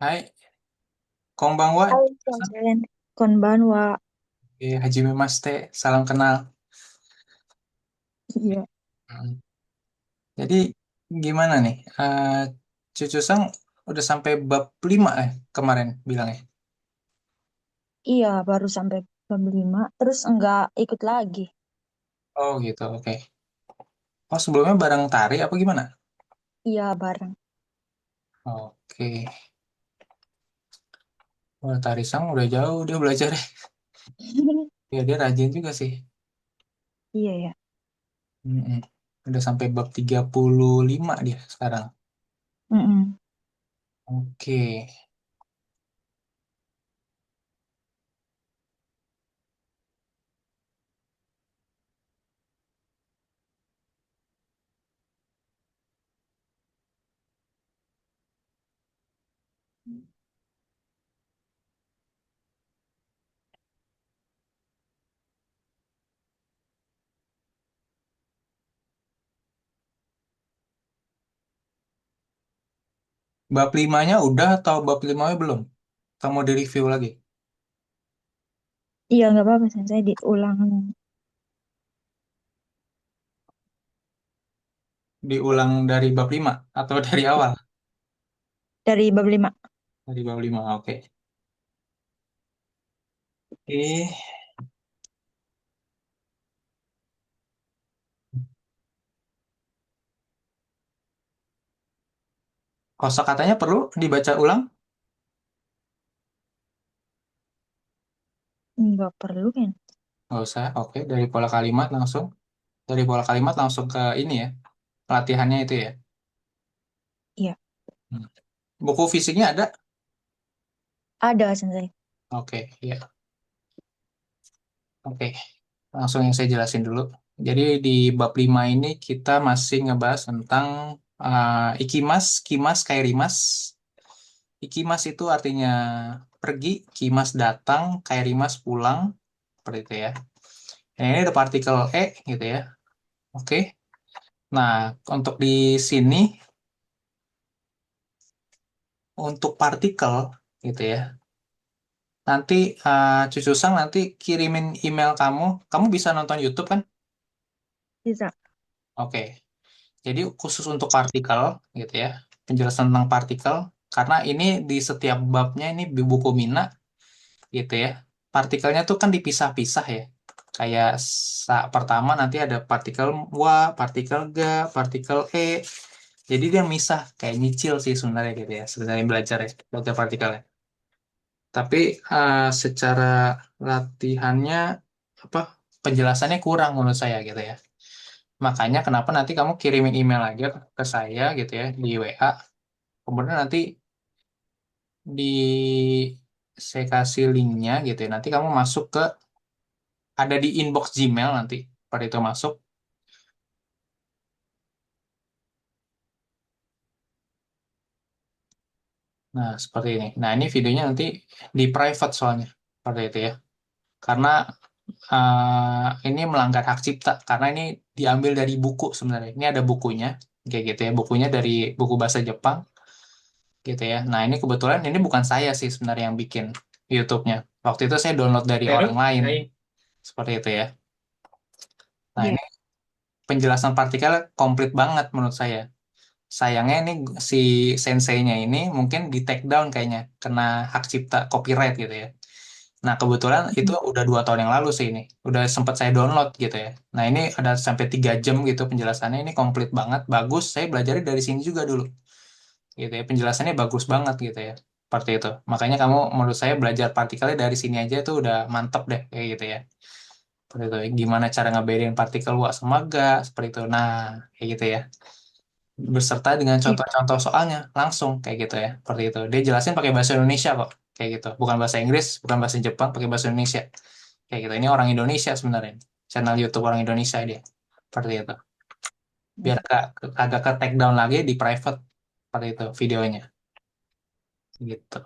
Hai, konbanwa. Halo, Jen. Konbanwa. Hajime Mas Teh, salam kenal. Iya, Hmm. Jadi gimana nih? Cucu Sang udah sampai bab 5 kemarin bilangnya. iya baru sampai bab 5, terus enggak ikut lagi. Oh gitu, oke. Oh sebelumnya bareng tari apa gimana? Iya, bareng. Oke. Wah, tari Sang udah jauh dia belajar ya. Ya dia rajin juga sih. Iya, ya. Mm-mm. Udah sampai bab 35 dia sekarang. Mm-mm. Oke. Bab limanya udah atau bab limanya belum? Kamu di review lagi? Iya, nggak apa-apa, saya diulang Diulang dari bab 5 atau dari awal? dari bab 5. Dari bab 5, oke. Eh, Kosakatanya perlu dibaca ulang? Nggak perlu kan? Nggak usah, oke. Dari pola kalimat langsung. Dari pola kalimat langsung ke ini ya, pelatihannya itu ya. Iya, Hmm. Buku fisiknya ada? ada sensei. Oke, ya. Oke, langsung yang saya jelasin dulu. Jadi di bab 5 ini kita masih ngebahas tentang ikimas, kimas, kairimas. Ikimas itu artinya pergi, kimas datang, kairimas pulang. Seperti itu ya. Nah, ini ada partikel E gitu ya. Oke. Nah, untuk di sini, untuk partikel gitu ya. Nanti Cucu Sang nanti kirimin email kamu. Kamu bisa nonton YouTube kan? Bisa. Oke. Jadi khusus untuk partikel gitu ya. Penjelasan tentang partikel. Karena ini di setiap babnya ini di buku Mina gitu ya. Partikelnya tuh kan dipisah-pisah ya. Kayak pertama nanti ada partikel Wa, partikel Ga, partikel E. Jadi dia misah kayak nyicil sih sebenarnya gitu ya. Sebenarnya belajar ya, belajar partikelnya. Tapi secara latihannya apa penjelasannya kurang menurut saya gitu ya. Makanya kenapa nanti kamu kirimin email aja ke saya gitu ya di WA. Kemudian nanti di saya kasih linknya gitu ya. Nanti kamu masuk ke ada di inbox Gmail nanti pada itu masuk. Nah, seperti ini. Nah, ini videonya nanti di private soalnya pada itu ya. Karena ini melanggar hak cipta karena ini diambil dari buku sebenarnya. Ini ada bukunya kayak gitu ya. Bukunya dari buku bahasa Jepang gitu ya. Nah, ini kebetulan ini bukan saya sih sebenarnya yang bikin YouTube-nya. Waktu itu saya download dari orang lain. Seperti itu ya. Nah, Iya. ini penjelasan partikel komplit banget menurut saya. Sayangnya ini si senseinya ini mungkin di take down kayaknya kena hak cipta copyright gitu ya. Nah, kebetulan itu Mm. udah 2 tahun yang lalu sih ini. Udah sempat saya download gitu ya. Nah, ini ada sampai 3 jam gitu penjelasannya. Ini komplit banget, bagus. Saya belajarnya dari sini juga dulu. Gitu ya. Penjelasannya bagus banget gitu ya. Seperti itu. Makanya kamu menurut saya belajar partikelnya dari sini aja tuh udah mantep deh kayak gitu ya. Seperti itu. Gimana cara ngebedain partikel luas sama gas, seperti itu. Nah, kayak gitu ya. Berserta dengan Iya. contoh-contoh soalnya langsung kayak gitu ya. Seperti itu. Dia jelasin pakai bahasa Indonesia kok. Kayak gitu. Bukan bahasa Inggris, bukan bahasa Jepang, pakai bahasa Indonesia. Kayak gitu. Ini orang Indonesia sebenarnya. Channel YouTube orang Indonesia dia. Seperti itu. Biar kagak ke take down lagi di private. Seperti itu videonya. Gitu.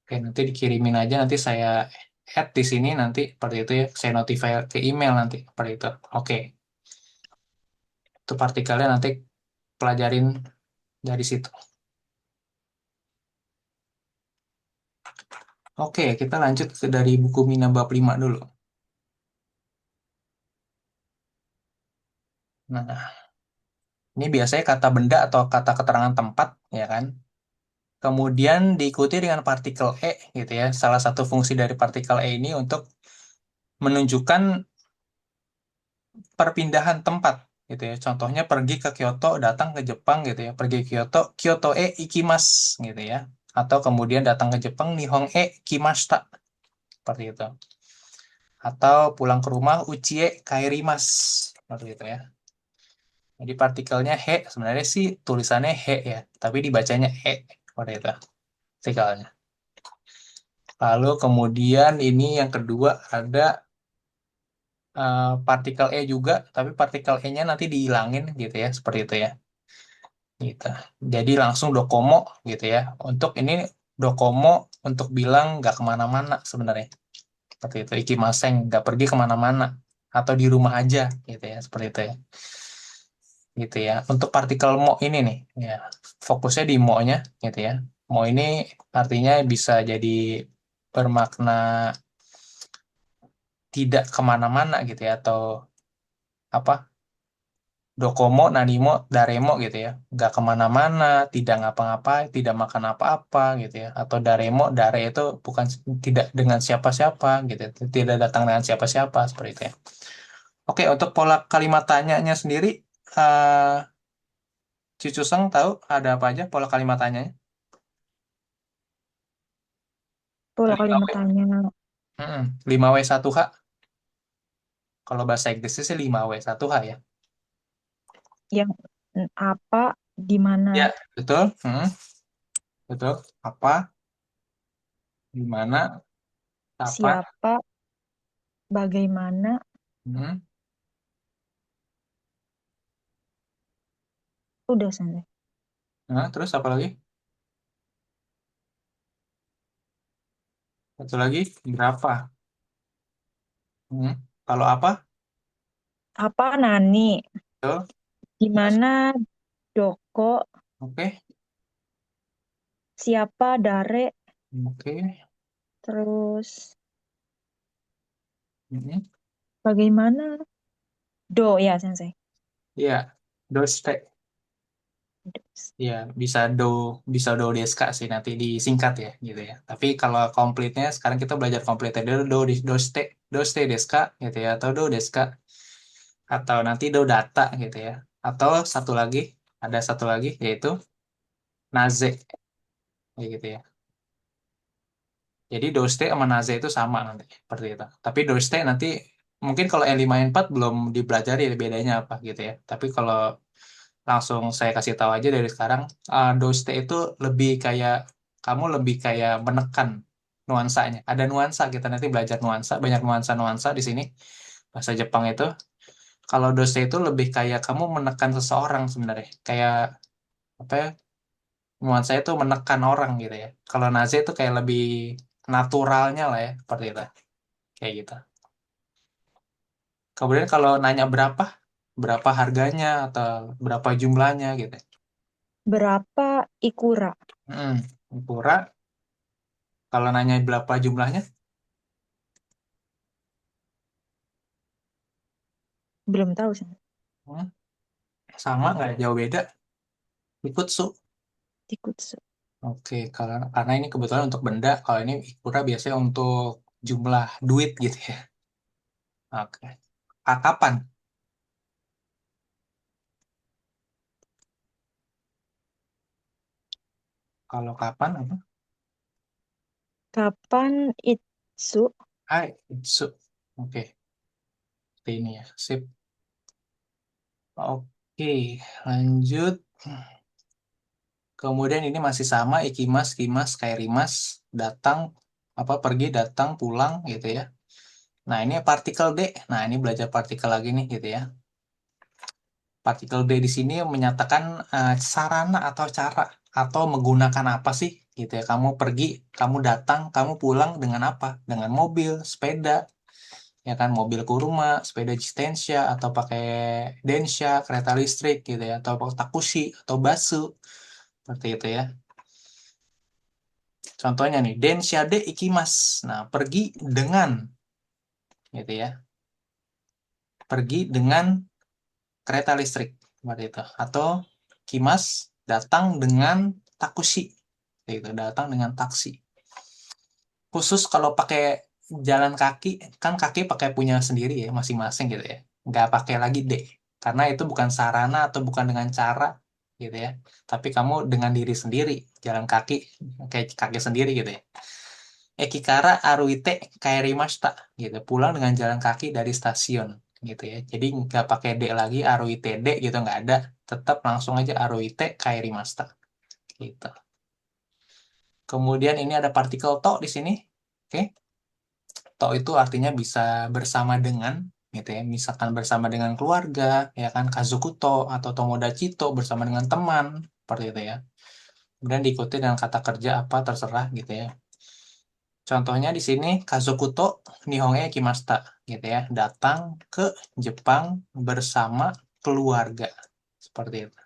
Oke, nanti dikirimin aja. Nanti saya add di sini nanti. Seperti itu ya. Saya notify ke email nanti. Seperti itu. Oke. Itu partikelnya nanti pelajarin dari situ. Oke, kita lanjut ke dari buku Mina bab 5 dulu. Nah, ini biasanya kata benda atau kata keterangan tempat, ya kan? Kemudian diikuti dengan partikel E, gitu ya. Salah satu fungsi dari partikel E ini untuk menunjukkan perpindahan tempat, gitu ya. Contohnya pergi ke Kyoto, datang ke Jepang, gitu ya. Pergi ke Kyoto, Kyoto e ikimasu, gitu ya. Atau kemudian datang ke Jepang, Nihon e kimashita, seperti itu. Atau pulang ke rumah, Uchie kaerimasu, seperti itu ya. Jadi partikelnya he, sebenarnya sih tulisannya he ya, tapi dibacanya e, seperti itu partikelnya. Lalu kemudian ini yang kedua ada partikel E juga, tapi partikel E-nya nanti dihilangin gitu ya, seperti itu ya. Gitu. Jadi langsung dokomo gitu ya. Untuk ini dokomo untuk bilang nggak kemana-mana sebenarnya. Seperti itu. Ikimaseng, nggak pergi kemana-mana. Atau di rumah aja gitu ya, seperti itu ya. Gitu ya. Untuk partikel mo ini nih, ya fokusnya di mo-nya gitu ya. Mo ini artinya bisa jadi bermakna tidak kemana-mana gitu ya, atau apa, Dokomo, Nanimo, Daremo gitu ya. Nggak kemana-mana, tidak ngapa-ngapain, tidak makan apa-apa gitu ya. Atau Daremo, Dare itu bukan tidak dengan siapa-siapa gitu ya. Tidak datang dengan siapa-siapa seperti itu ya. Oke, untuk pola kalimat tanyanya sendiri, eh Cucu Seng tahu ada apa aja pola kalimat tanyanya? Pola kalimat 5W. tanya 5W 1H. Kalau bahasa Inggrisnya sih 5W 1H ya. yang apa, di mana, Ya, betul. Betul. Apa, di mana, kapan. siapa, bagaimana, Hmm. udah sampai. Nah, terus apa lagi? Satu lagi, berapa? Hmm. Kalau apa? Apa Nani, Betul. di Terus, mana Doko, oke. siapa Dare, Oke. terus Hmm. bagaimana Do ya sensei. Ya, doorstep. Ya, bisa do deska sih nanti disingkat ya, gitu ya. Tapi kalau komplitnya sekarang kita belajar komplitnya dulu do deska gitu ya, atau do deska, atau nanti do data gitu ya. Atau satu lagi, ada satu lagi yaitu naze, kayak gitu ya. Jadi Doste sama Naze itu sama nanti, seperti itu. Tapi Doste nanti mungkin kalau N5N4 belum dipelajari bedanya apa gitu ya. Tapi kalau langsung saya kasih tahu aja dari sekarang, Doste itu lebih kayak kamu lebih kayak menekan nuansanya. Ada nuansa, kita nanti belajar nuansa, banyak nuansa-nuansa di sini bahasa Jepang itu. Kalau Doste itu lebih kayak kamu menekan seseorang sebenarnya. Kayak apa ya? Nuansa itu menekan orang gitu ya. Kalau Naze itu kayak lebih naturalnya lah ya, seperti itu. Kayak gitu. Kemudian kalau nanya berapa, berapa harganya atau berapa jumlahnya gitu. Berapa Ikura? Hmm, Pura, kalau nanya berapa jumlahnya, Belum tahu sensei. hmm, sama nggak jauh beda. Ikut su. Tikutsu. Oke, karena ini kebetulan untuk benda, kalau ini Ikura biasanya untuk jumlah duit gitu ya. Oke. Kapan? Kalau kapan apa? Kapan Itsu? Hai, su. Oke, seperti ini ya. Sip. Oke, lanjut. Kemudian ini masih sama ikimas, kimas, kairimas, datang, apa pergi, datang, pulang gitu ya. Nah, ini partikel D. Nah, ini belajar partikel lagi nih gitu ya. Partikel D di sini menyatakan sarana atau cara atau menggunakan apa sih gitu ya. Kamu pergi, kamu datang, kamu pulang dengan apa? Dengan mobil, sepeda, ya kan mobil kuruma, sepeda Jitensha atau pakai Densha, kereta listrik gitu ya, atau pakai takushi atau basu seperti itu ya. Contohnya nih, denshade ikimas. Nah, pergi dengan, gitu ya. Pergi dengan kereta listrik, seperti itu. Atau kimas datang dengan takushi, gitu. Datang dengan taksi. Khusus kalau pakai jalan kaki, kan kaki pakai punya sendiri ya, masing-masing gitu ya. Nggak pakai lagi D, karena itu bukan sarana atau bukan dengan cara, gitu ya. Tapi kamu dengan diri sendiri, jalan kaki, kayak kaki sendiri gitu ya. Ekikara Aruite Kairimashita gitu. Pulang dengan jalan kaki dari stasiun gitu ya. Jadi nggak pakai D lagi, Aruite D gitu nggak ada. Tetap langsung aja Aruite Kairimashita gitu. Kemudian ini ada partikel to di sini. Oke. To itu artinya bisa bersama dengan gitu ya. Misalkan bersama dengan keluarga, ya kan Kazukuto atau Tomodachi to bersama dengan teman seperti itu ya. Kemudian diikuti dengan kata kerja apa terserah gitu ya. Contohnya di sini Kazokuto Nihonge Kimasta gitu ya, datang ke Jepang bersama keluarga. Seperti itu.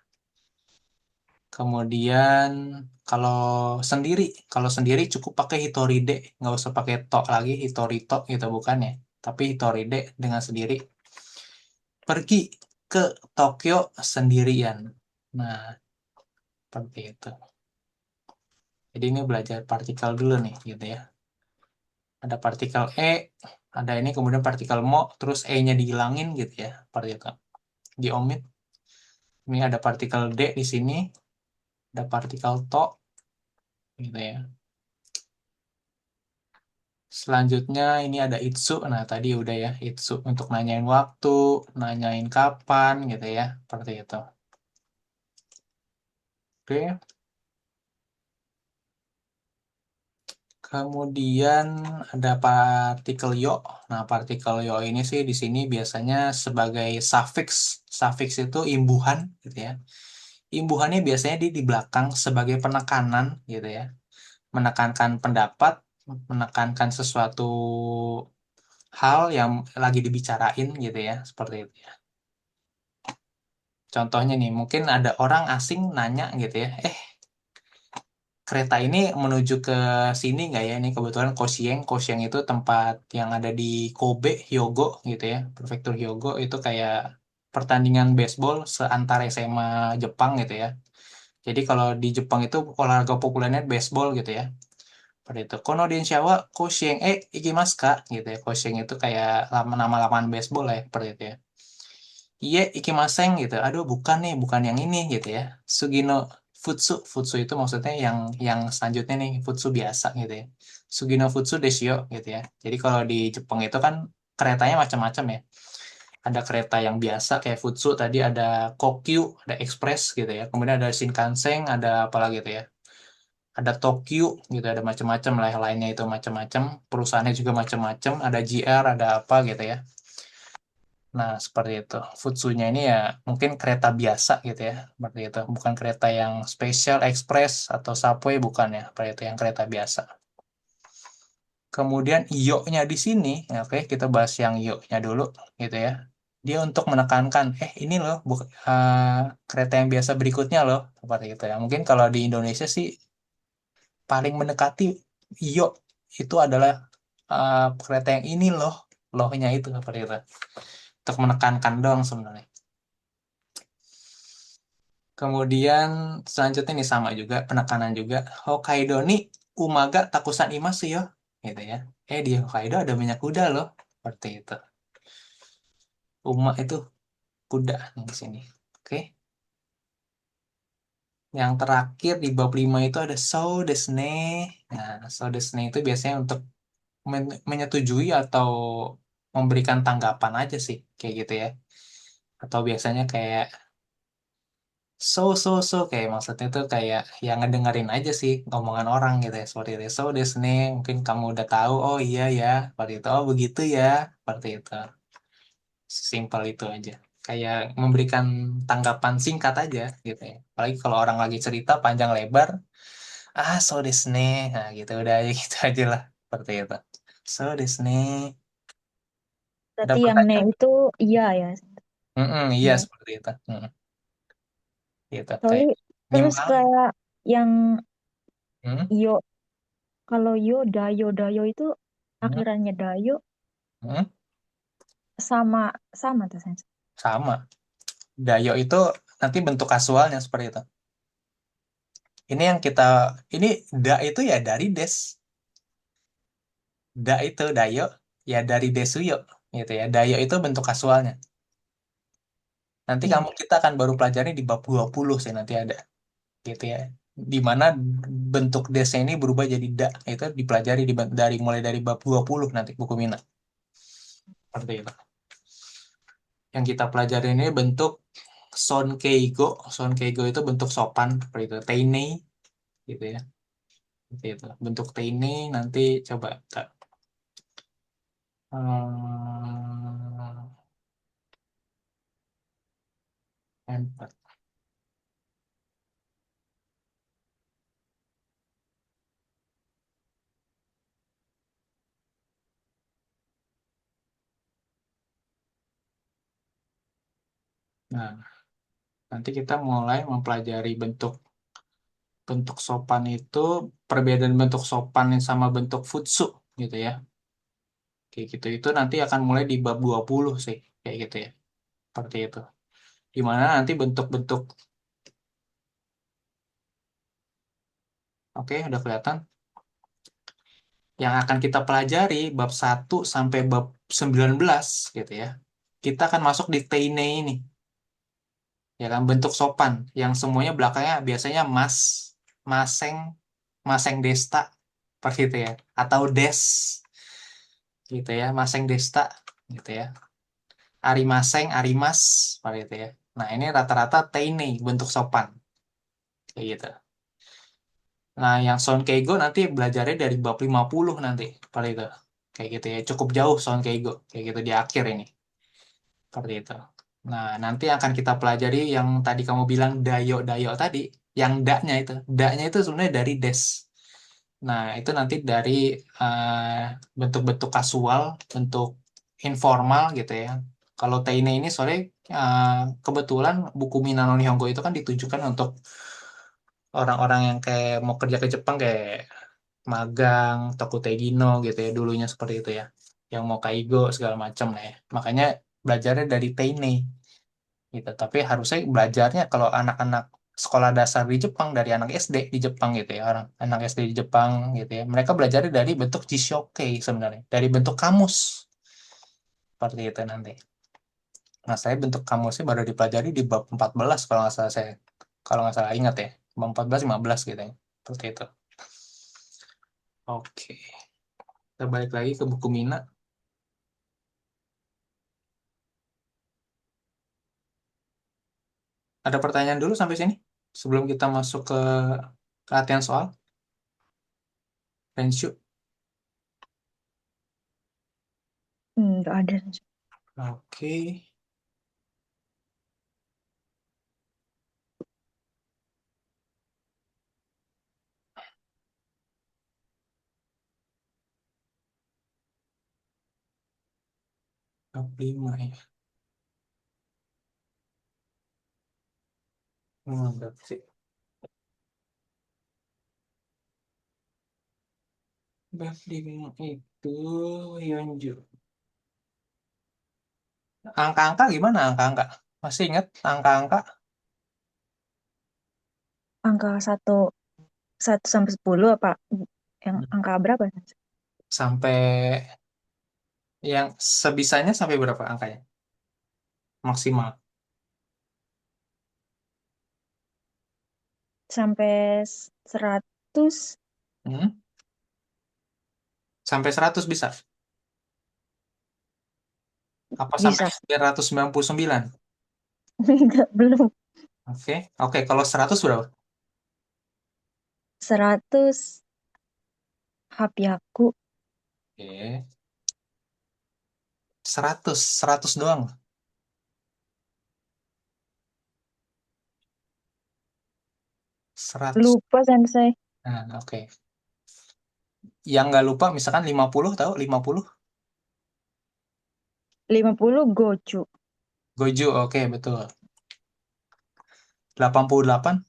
Kemudian kalau sendiri, kalau sendiri cukup pakai Hitoride, nggak usah pakai to lagi, Hitorito gitu bukan ya. Tapi Hitoride dengan sendiri. Pergi ke Tokyo sendirian. Nah, seperti itu. Jadi ini belajar partikel dulu nih gitu ya. Ada partikel E, ada ini kemudian partikel mo, terus E-nya dihilangin gitu ya, partikel diomit. Ini ada partikel D di sini, ada partikel to gitu ya. Selanjutnya ini ada itsu. Nah, tadi udah ya, itsu untuk nanyain waktu, nanyain kapan gitu ya, seperti itu. Oke. Kemudian ada partikel yo. Nah, partikel yo ini sih di sini biasanya sebagai suffix. Suffix itu imbuhan gitu ya. Imbuhannya biasanya di belakang sebagai penekanan gitu ya. Menekankan pendapat, menekankan sesuatu hal yang lagi dibicarain gitu ya, seperti itu ya. Contohnya nih, mungkin ada orang asing nanya gitu ya, kereta ini menuju ke sini nggak ya? Ini kebetulan Kosieng. Kosieng itu tempat yang ada di Kobe, Hyogo gitu ya. Prefektur Hyogo itu kayak pertandingan baseball seantara SMA Jepang gitu ya. Jadi kalau di Jepang itu olahraga populernya baseball gitu ya. Seperti itu. Kono Densha wa Kosieng ikimasu ka? Gitu ya. Kosieng itu kayak nama lapangan baseball ya. Seperti itu ya. Iya, ikimaseng gitu. Aduh, bukan nih, bukan yang ini gitu ya. Sugino Futsu, Futsu itu maksudnya yang selanjutnya nih, Futsu biasa gitu ya. Sugino Futsu Desio gitu ya. Jadi kalau di Jepang itu kan keretanya macam-macam ya. Ada kereta yang biasa kayak Futsu tadi ada Kokyu, ada Express gitu ya. Kemudian ada Shinkansen, ada apa lagi gitu ya. Ada Tokyu gitu, ada macam-macam lah lainnya itu macam-macam. Perusahaannya juga macam-macam, ada JR, ada apa gitu ya. Nah, seperti itu. Futsunya ini ya mungkin kereta biasa gitu ya. Seperti itu. Bukan kereta yang spesial, express, atau subway, bukan ya. Seperti itu, yang kereta biasa. Kemudian iyo-nya di sini, ya, oke, kita bahas yang iyo-nya dulu gitu ya. Dia untuk menekankan, ini loh, kereta yang biasa berikutnya loh. Seperti itu ya. Mungkin kalau di Indonesia sih paling mendekati iyo itu adalah kereta yang ini loh. Lohnya itu seperti itu. Untuk menekankan doang sebenarnya. Kemudian selanjutnya ini sama juga penekanan juga. Hokkaido ni umaga takusan imasu yo. Gitu ya. Di Hokkaido ada minyak kuda loh. Seperti itu. Uma itu kuda nih di sini. Oke. Yang terakhir di bab 5 itu ada so desu ne. Nah, so desu ne itu biasanya untuk menyetujui atau memberikan tanggapan aja sih. Kayak gitu ya. Atau biasanya kayak so kayak maksudnya tuh kayak yang ngedengerin aja sih ngomongan orang gitu ya seperti itu. So desu ne, mungkin kamu udah tahu, oh iya ya seperti itu, oh begitu ya seperti itu. Simpel itu aja, kayak memberikan tanggapan singkat aja gitu ya, apalagi kalau orang lagi cerita panjang lebar, so desu ne, nah gitu udah aja gitu aja lah seperti itu. So desu ne, ada Berarti yang ne pertanyaan. itu iya ya. Mm-mm, iya Ya. seperti itu. Gitu kayak Soalnya terus nyimpang. kayak yang Mm, iyo Kalau dayo itu Hmm, akhirannya dayo hmm, sama sama tuh Sensei. sama. Dayo itu nanti bentuk kasualnya seperti itu. Ini yang kita, ini da itu ya dari des. Da itu dayo, ya dari desuyo. Gitu ya. Dayo itu bentuk kasualnya. Nanti Iya. kita akan baru pelajari di bab 20 sih nanti ada. Gitu ya. Di mana bentuk desnya ini berubah jadi da. Itu dipelajari dari mulai dari bab 20 nanti buku Mina. Seperti itu. Yang kita pelajari ini bentuk sonkeigo. Sonkeigo itu bentuk sopan seperti itu. Teinei gitu ya. Seperti itu. Bentuk teinei nanti coba tak. Empat. Nah, nanti kita mulai mempelajari bentuk bentuk sopan itu, perbedaan bentuk sopan sama bentuk futsu gitu ya. Kayak gitu itu nanti akan mulai di bab 20 sih, kayak gitu ya. Seperti itu. Di mana nanti bentuk-bentuk, oke, udah kelihatan. Yang akan kita pelajari bab 1 sampai bab 19 gitu ya. Kita akan masuk di teine ini, ya kan, bentuk sopan yang semuanya belakangnya biasanya mas, maseng, maseng desta, seperti itu ya. Atau des gitu ya, maseng desta gitu ya. Arimaseng, arimas, seperti itu ya. Nah, ini rata-rata teine bentuk sopan kayak gitu. Nah, yang Sound Keigo nanti belajarnya dari bab 50 nanti, paling itu. Kayak gitu ya. Cukup jauh Sound Keigo. Kayak gitu di akhir ini. Seperti itu. Nah, nanti akan kita pelajari yang tadi kamu bilang dayo-dayo tadi. Yang da-nya itu. Da-nya itu sebenarnya dari des. Nah, itu nanti dari bentuk-bentuk kasual, bentuk informal gitu ya. Kalau Teine ini soalnya eh, kebetulan buku Minano Nihongo itu kan ditujukan untuk orang-orang yang kayak mau kerja ke Jepang kayak magang, Tokutegino gitu ya, dulunya seperti itu ya. Yang mau kaigo segala macam lah ya. Makanya belajarnya dari Teine gitu. Tapi harusnya belajarnya kalau anak-anak sekolah dasar di Jepang dari anak SD di Jepang gitu ya, orang anak SD di Jepang gitu ya. Mereka belajarnya dari bentuk Jishoke sebenarnya, dari bentuk kamus seperti itu nanti. Nah, saya bentuk kamusnya baru dipelajari di bab 14 kalau nggak salah saya. Kalau nggak salah ingat ya. Bab 14 15 gitu ya. Seperti itu. Oke. Kita balik lagi ke buku Mina. Ada pertanyaan dulu sampai sini? Sebelum kita masuk ke latihan soal. Renshu. Nggak ada. Oke. Bab 5 ya. Bab sih. Bab 5 itu Yonju. Angka-angka gimana angka-angka? Masih ingat angka-angka? Angka satu sampai 10 apa? Yang angka berapa? Sampai yang sebisanya sampai berapa angkanya? Maksimal. Sampai 100 Hmm? Sampai 100 bisa? Apa sampai bisa. 999? Enggak, belum. Oke. Oke, kalau 100 berapa? 100 HP aku. Oke. 100 doang. 100. Lupa Sensei. Nah, oke. Yang nggak lupa misalkan 50 tahu 50 50 Goju. Goju, oke betul. 88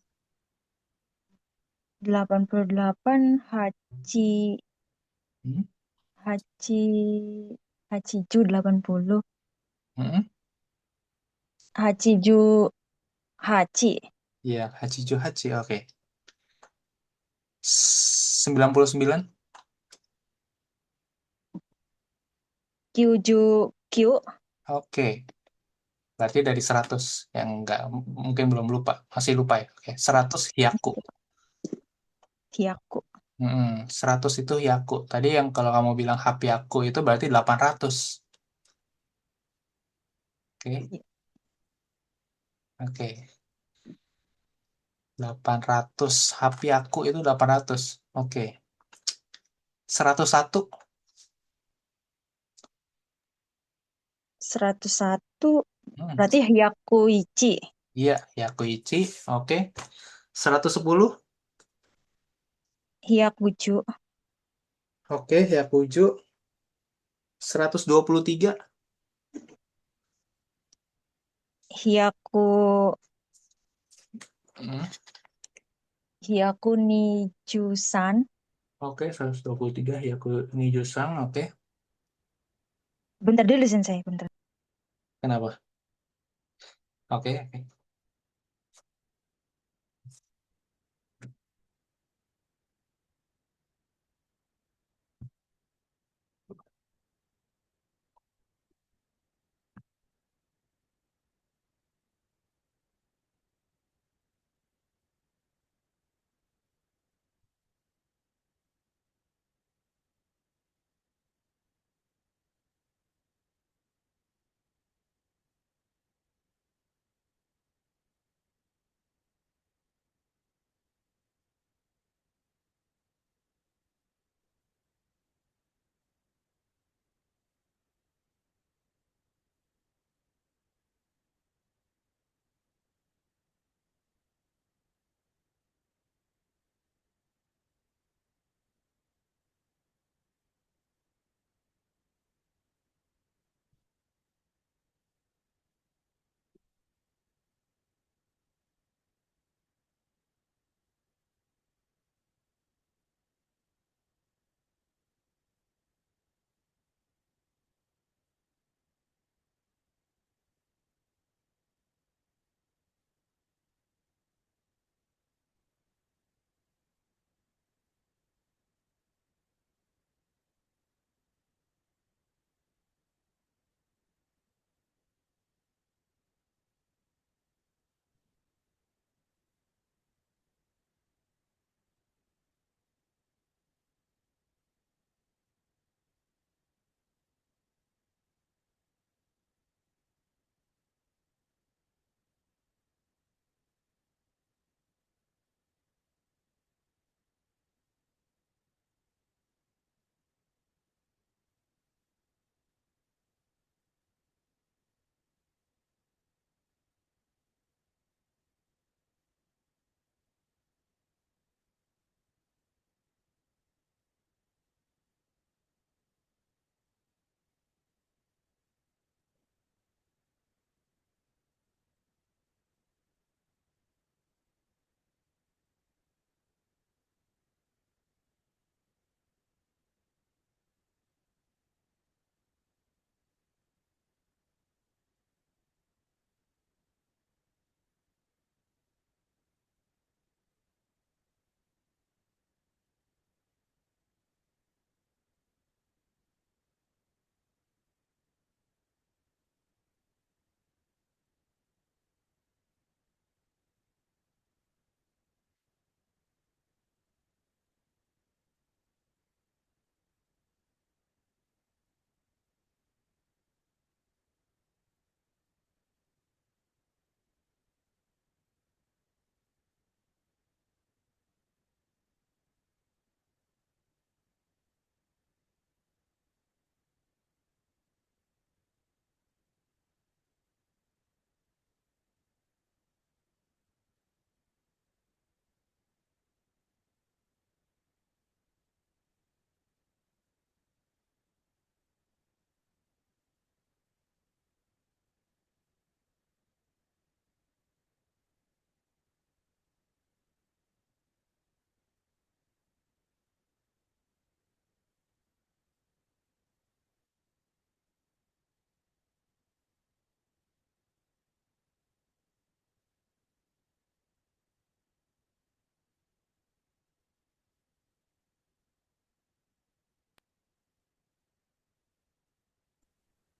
88 Haji Hmm? Haji Hachiju 80. Hmm? Hachiju Hachi Ya, Hachijo Hachi, oke. 99. Kyuju Kyu Oke, berarti dari 100 yang nggak mungkin belum lupa, masih lupa ya. Oke, 100 Hyaku. Hyaku. 100 itu Hyaku. Tadi yang kalau kamu bilang Hapyaku itu berarti 800. Oke, oke. 800 Hapyaku itu 800. Oke. 101. 101 Hmm. berarti Hyakuichi. Iya, Hyakuichi. Oke. 110. Hyakuju. Oke, Hyakuju. 123. Hyaku Hmm. Hyaku Nijusan. Oke, 123 Hyaku Nijusang. Oke. Bentar dulu Sensei, bentar. Kenapa? Oke, oke.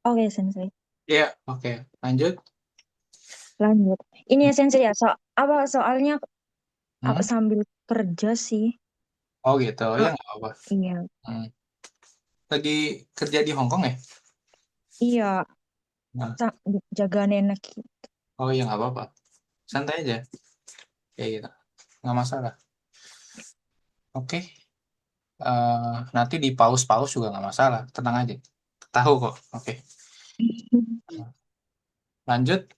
Oke, Sensei. Iya, oke. Lanjut. Lanjut. Ini ya, Sensei ya. Apa soalnya Hmm? sambil kerja sih. Oh gitu, ya Ah, nggak apa-apa. iya. Hmm. Lagi kerja di Hong Kong ya? Iya, Nah. jaga nenek. Oh iya nggak apa-apa. Santai aja, kayak gitu. Nggak masalah. Oke. Nanti di pause-pause juga nggak masalah. Tenang aja. Tahu kok. Oke. Lanjut.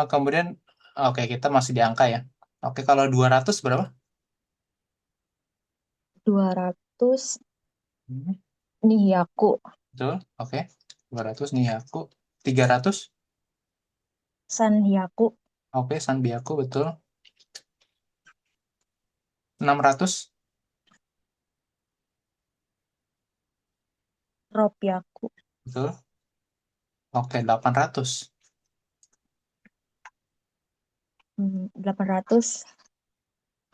Kemudian, oke kita masih di angka ya. Oke, kalau 200 berapa? 200 Hmm, nih aku. betul. Oke. 200 nih aku. 300. San Hyaku. Oke, Sanbiaku betul. 600. Ropyaku. Betul. Oke, 800. 800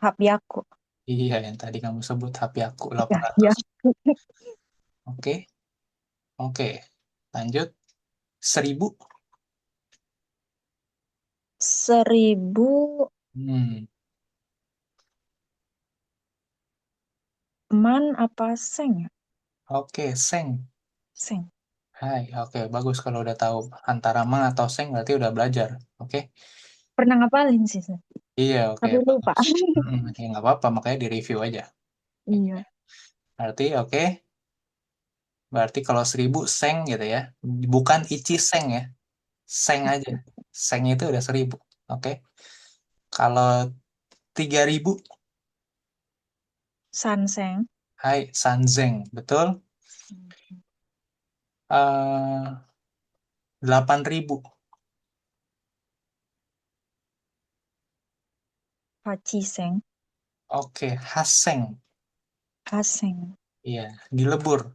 Hapyaku. Iya, yang tadi kamu sebut HP aku Ya, ya. 800. Oke. Oke. Lanjut. 1000. 1000 Hmm. man apa seng ya? Oke, Seng. Seng. Hai, oke, bagus kalau udah tahu antara mang atau seng berarti udah belajar. Oke. Pernah ngapalin sih, Sen. Iya, oke, Tapi lupa. bagus. Ya nggak apa-apa, makanya di review aja. Iya. Berarti oke, berarti kalau 1000 seng gitu ya, bukan ichi seng ya, seng aja. Seng itu udah 1000. Oke. Kalau 3000, Sanseng. hai, sanzeng, betul. 8000, Pachiseng. oke, haseng, Haseng. iya, dilebur.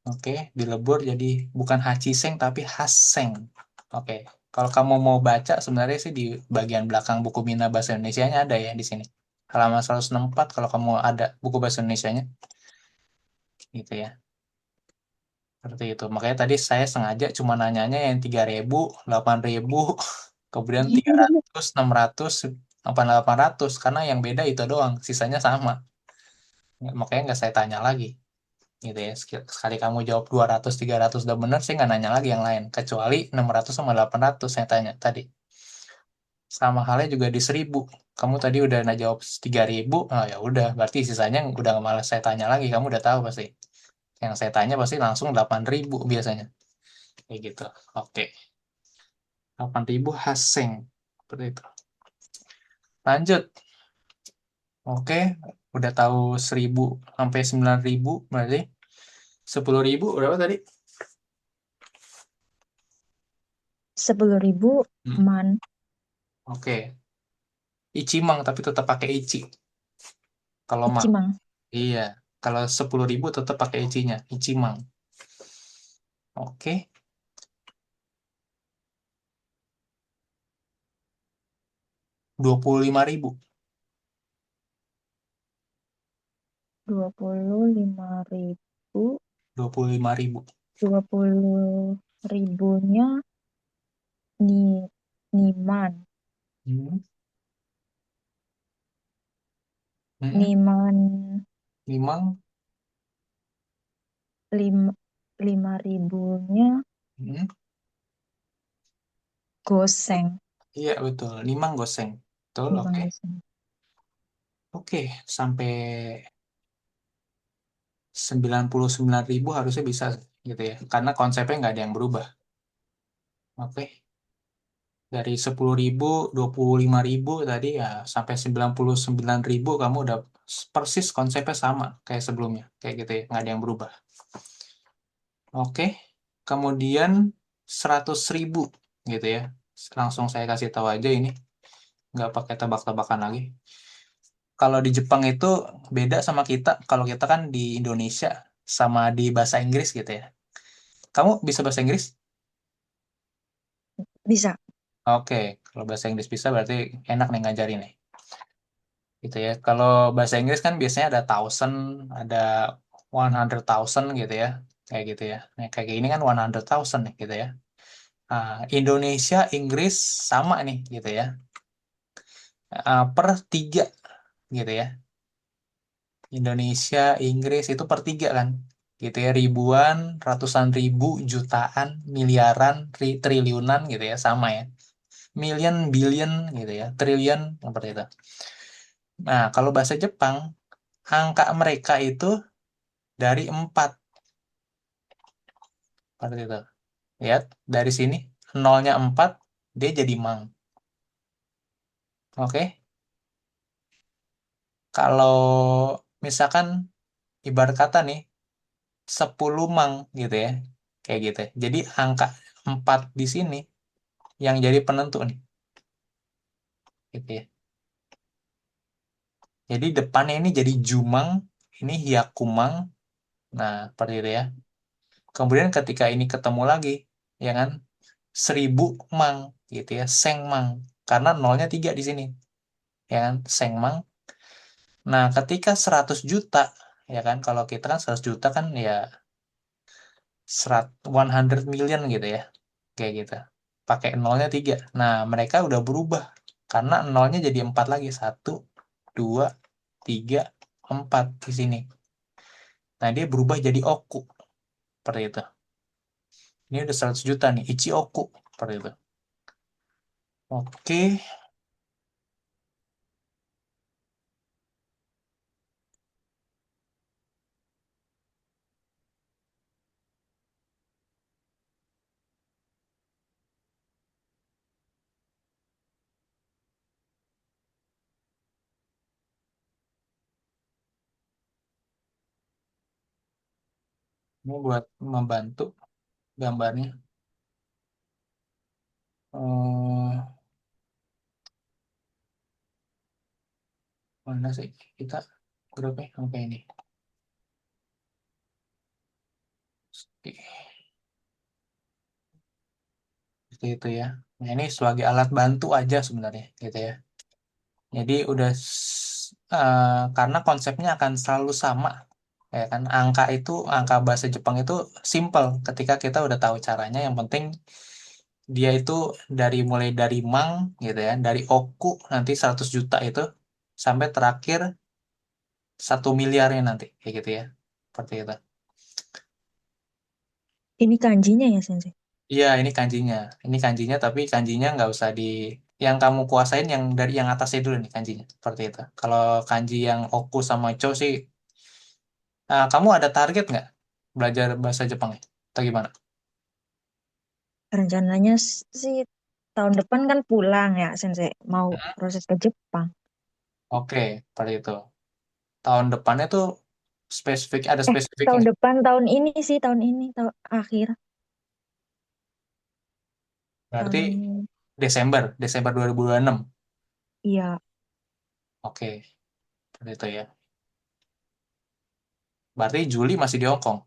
Oke, dilebur jadi bukan Haciseng tapi Haseng. Oke, kalau kamu mau baca sebenarnya sih di bagian belakang buku Mina Bahasa Indonesianya ada ya di sini. Halaman 164 kalau kamu ada buku Bahasa Indonesianya gitu ya. Seperti itu. Makanya tadi saya sengaja cuma nanyanya yang 3000, 8000, kemudian 300, 600, 800 karena yang beda itu doang, sisanya sama. Makanya nggak saya tanya lagi. Gitu ya. Sekali kamu jawab 200 300 udah bener, saya nggak nanya lagi yang lain. Kecuali 600 sama 800 saya tanya tadi. Sama halnya juga di 1000. Kamu tadi udah jawab 3000, oh ya udah, berarti sisanya udah nggak malas saya tanya lagi, kamu udah tahu pasti. Yang saya tanya pasti langsung 8000 biasanya. Kayak gitu. Oke. 8000 haseng. Seperti itu. Lanjut. Oke. Udah tahu 1000 sampai 9000 berarti 10.000 berapa tadi? 10.000 Hmm. man. Oke. Ichimang tapi tetap pakai ichi. Kalau mang. Ichimang. Iya, kalau 10.000 tetap pakai ichinya, ichimang. Oke, 25.000, 25.000. 25.000. 20.000-nya ni Niman. Hmm, hmm, Niman limang, lima 5.000-nya hmm, Goseng. iya betul, limang goseng. Betul, Niman oke. Goseng. Oke, sampai 99.000 harusnya bisa gitu ya, karena konsepnya nggak ada yang berubah. Oke, dari 10.000, 25.000 tadi ya, sampai 99.000 kamu udah persis konsepnya sama kayak sebelumnya, kayak gitu ya, nggak ada yang berubah. Oke, kemudian 100.000 gitu ya. Langsung saya kasih tahu aja ini, nggak pakai tebak-tebakan lagi. Kalau di Jepang itu beda sama kita. Kalau kita kan di Indonesia sama di bahasa Inggris gitu ya. Kamu bisa bahasa Inggris? Bisa. Oke, kalau bahasa Inggris bisa berarti enak nih ngajarin nih. Gitu ya. Kalau bahasa Inggris kan biasanya ada thousand, ada 100,000 gitu ya. kayak gitu ya. Nah, kayak gini kan 100,000 nih gitu ya. Nah, Indonesia, Inggris sama nih gitu ya. Per tiga gitu ya. Indonesia, Inggris itu per tiga kan. Gitu ya, ribuan, ratusan ribu, jutaan, miliaran, triliunan gitu ya, sama ya. Million, billion gitu ya, triliun seperti itu. Nah, kalau bahasa Jepang, angka mereka itu dari 4 seperti itu. Lihat, dari sini nolnya 4 dia jadi mang. Oke. Kalau misalkan ibarat kata nih 10 mang gitu ya. Kayak gitu. Jadi angka 4 di sini yang jadi penentu nih. Gitu ya. Jadi depannya ini jadi jumang, ini hyakumang. Nah, seperti itu ya. Kemudian ketika ini ketemu lagi, ya kan, 1000 mang gitu ya, seng mang. Karena nolnya 3 di sini, ya kan, seng mang. Nah, ketika 100 juta, ya kan, kalau kita kan 100 juta kan ya 100 million gitu ya, kayak gitu. Pakai nolnya 3. Nah, mereka udah berubah karena nolnya jadi 4 lagi. Satu, 2, 3, 4 di sini. Nah, dia berubah jadi oku, seperti itu. Ini udah 100 juta nih, Ichioku, seperti itu. Oke, ini buat membantu gambarnya. Eh, Mana sih kita berapa ya? Oke ini. Oke, seperti itu ya. Nah, ini sebagai alat bantu aja sebenarnya, gitu ya. Jadi udah karena konsepnya akan selalu sama, ya kan? Angka bahasa Jepang itu simple ketika kita udah tahu caranya. Yang penting dia itu mulai dari mang, gitu ya, dari oku nanti 100 juta itu sampai terakhir 1 miliarnya nanti, kayak gitu ya. Seperti itu. Ini kanjinya ya, Sensei? Iya, ini kanjinya. Ini kanjinya, tapi kanjinya nggak usah yang kamu kuasain yang dari yang atasnya dulu nih kanjinya. Seperti itu. Kalau kanji yang oku sama cho sih, kamu ada target nggak belajar bahasa Jepang ya? Atau gimana? Rencananya sih tahun depan kan pulang ya, Sensei. Mau Hmm? proses ke Jepang. Oke, seperti itu. Tahun depannya tuh ada spesifiknya Tahun nggak? depan, tahun ini sih, tahun ini, tahun akhir. Berarti Tahun, Desember 2026. iya, Oke, seperti itu ya. Berarti Juli masih di Hong Kong.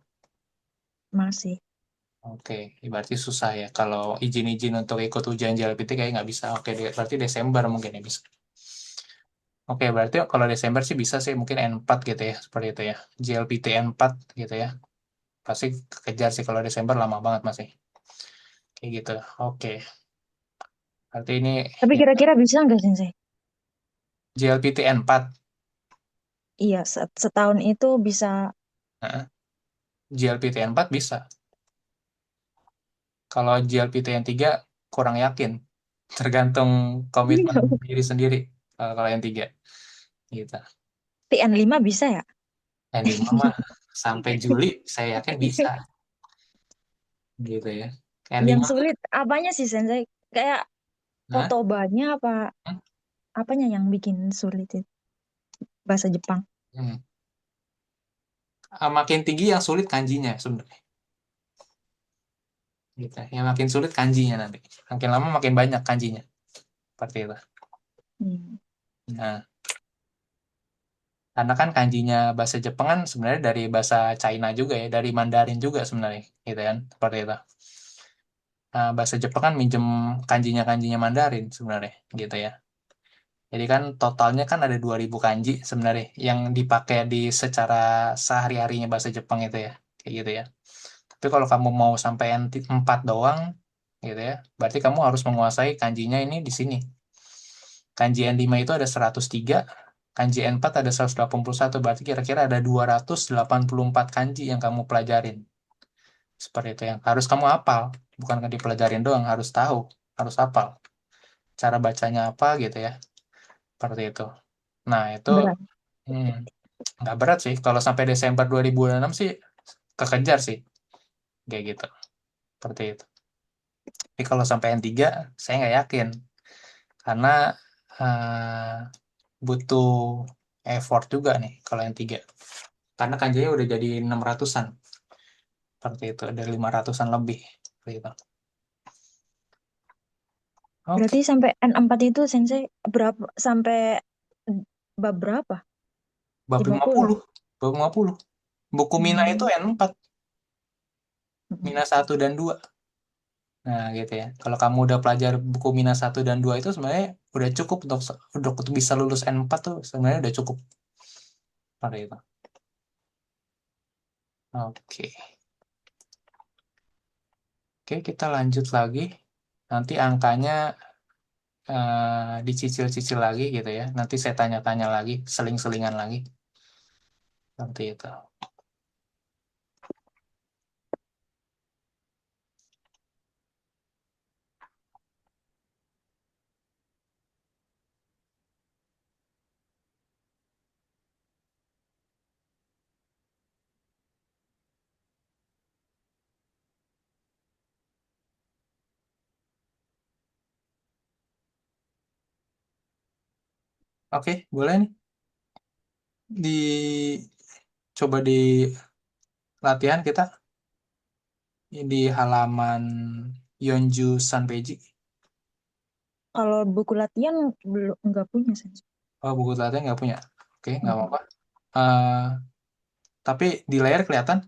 masih. Oke, berarti susah ya. Kalau izin-izin untuk ikut ujian JLPT kayak nggak bisa. Oke, berarti Desember mungkin ya bisa. Oke, berarti kalau Desember sih bisa sih mungkin N4 gitu ya, seperti itu ya. JLPT N4 gitu ya. Pasti kejar sih kalau Desember lama banget masih. Kayak gitu. Oke, berarti ini Tapi ya, kira-kira bisa nggak, Sensei? JLPT N4. Iya, setahun itu bisa. Heeh. JLPT N4 bisa. Kalau JLPT N3 kurang yakin. Tergantung komitmen diri sendiri. Kalau yang tiga gitu. TN5 bisa ya? N5 mah sampai Juli saya yakin bisa gitu ya. Yang N5 sulit apanya sih, Sensei? Kayak nah, kotobanya apa apanya yang bikin sulit itu bahasa Jepang? hmm. Makin tinggi yang sulit kanjinya sebenarnya. Gitu. Yang makin sulit kanjinya nanti. Makin lama makin banyak kanjinya. Seperti itu. Hmm. Nah, karena kan kanjinya bahasa Jepang kan sebenarnya dari bahasa China juga ya, dari Mandarin juga sebenarnya, gitu kan, seperti itu. Nah, bahasa Jepang kan minjem kanjinya Mandarin sebenarnya, gitu ya. Jadi kan totalnya kan ada 2000 kanji sebenarnya yang dipakai di secara sehari-harinya bahasa Jepang itu ya, kayak gitu ya. Tapi kalau kamu mau sampai N4 doang, gitu ya, berarti kamu harus menguasai kanjinya ini di sini. Kanji N5 itu ada 103, kanji N4 ada 181, berarti kira-kira ada 284 kanji yang kamu pelajarin. Seperti itu yang harus kamu hafal, bukan nggak dipelajarin doang, harus tahu, harus hafal. Cara bacanya apa gitu ya, seperti itu. Nah, itu Berat. hmm, nggak berat sih. Kalau sampai Desember 2006 sih, kekejar sih, kayak gitu. Seperti itu. Tapi kalau sampai N3, saya nggak yakin. Karena butuh effort juga nih kalau N3. Karena kanjinya udah jadi 600-an. Seperti itu, ada 500-an lebih. Seperti itu. Oke, Berarti sampai N4 itu Sensei berapa sampai bab berapa? bab 50. 50. Bab 50. Buku Mina itu Hmm. N4. Mm-mm. Mina 1 dan 2. Nah, gitu ya. Kalau kamu udah pelajar buku Mina 1 dan 2 itu sebenarnya udah cukup untuk bisa lulus N4 tuh sebenarnya udah cukup. Seperti itu. Oke. Oke, kita lanjut lagi. Nanti angkanya dicicil-cicil lagi gitu ya. Nanti saya tanya-tanya lagi, seling-selingan lagi. Seperti itu. Oke, boleh nih. Coba di latihan kita di halaman Yonju Sanpeji. Kalau buku latihan belum nggak punya Sensei. Oh, buku latihan nggak punya. Oke, nggak Mm-mm. apa-apa. Eh, tapi di layar kelihatan.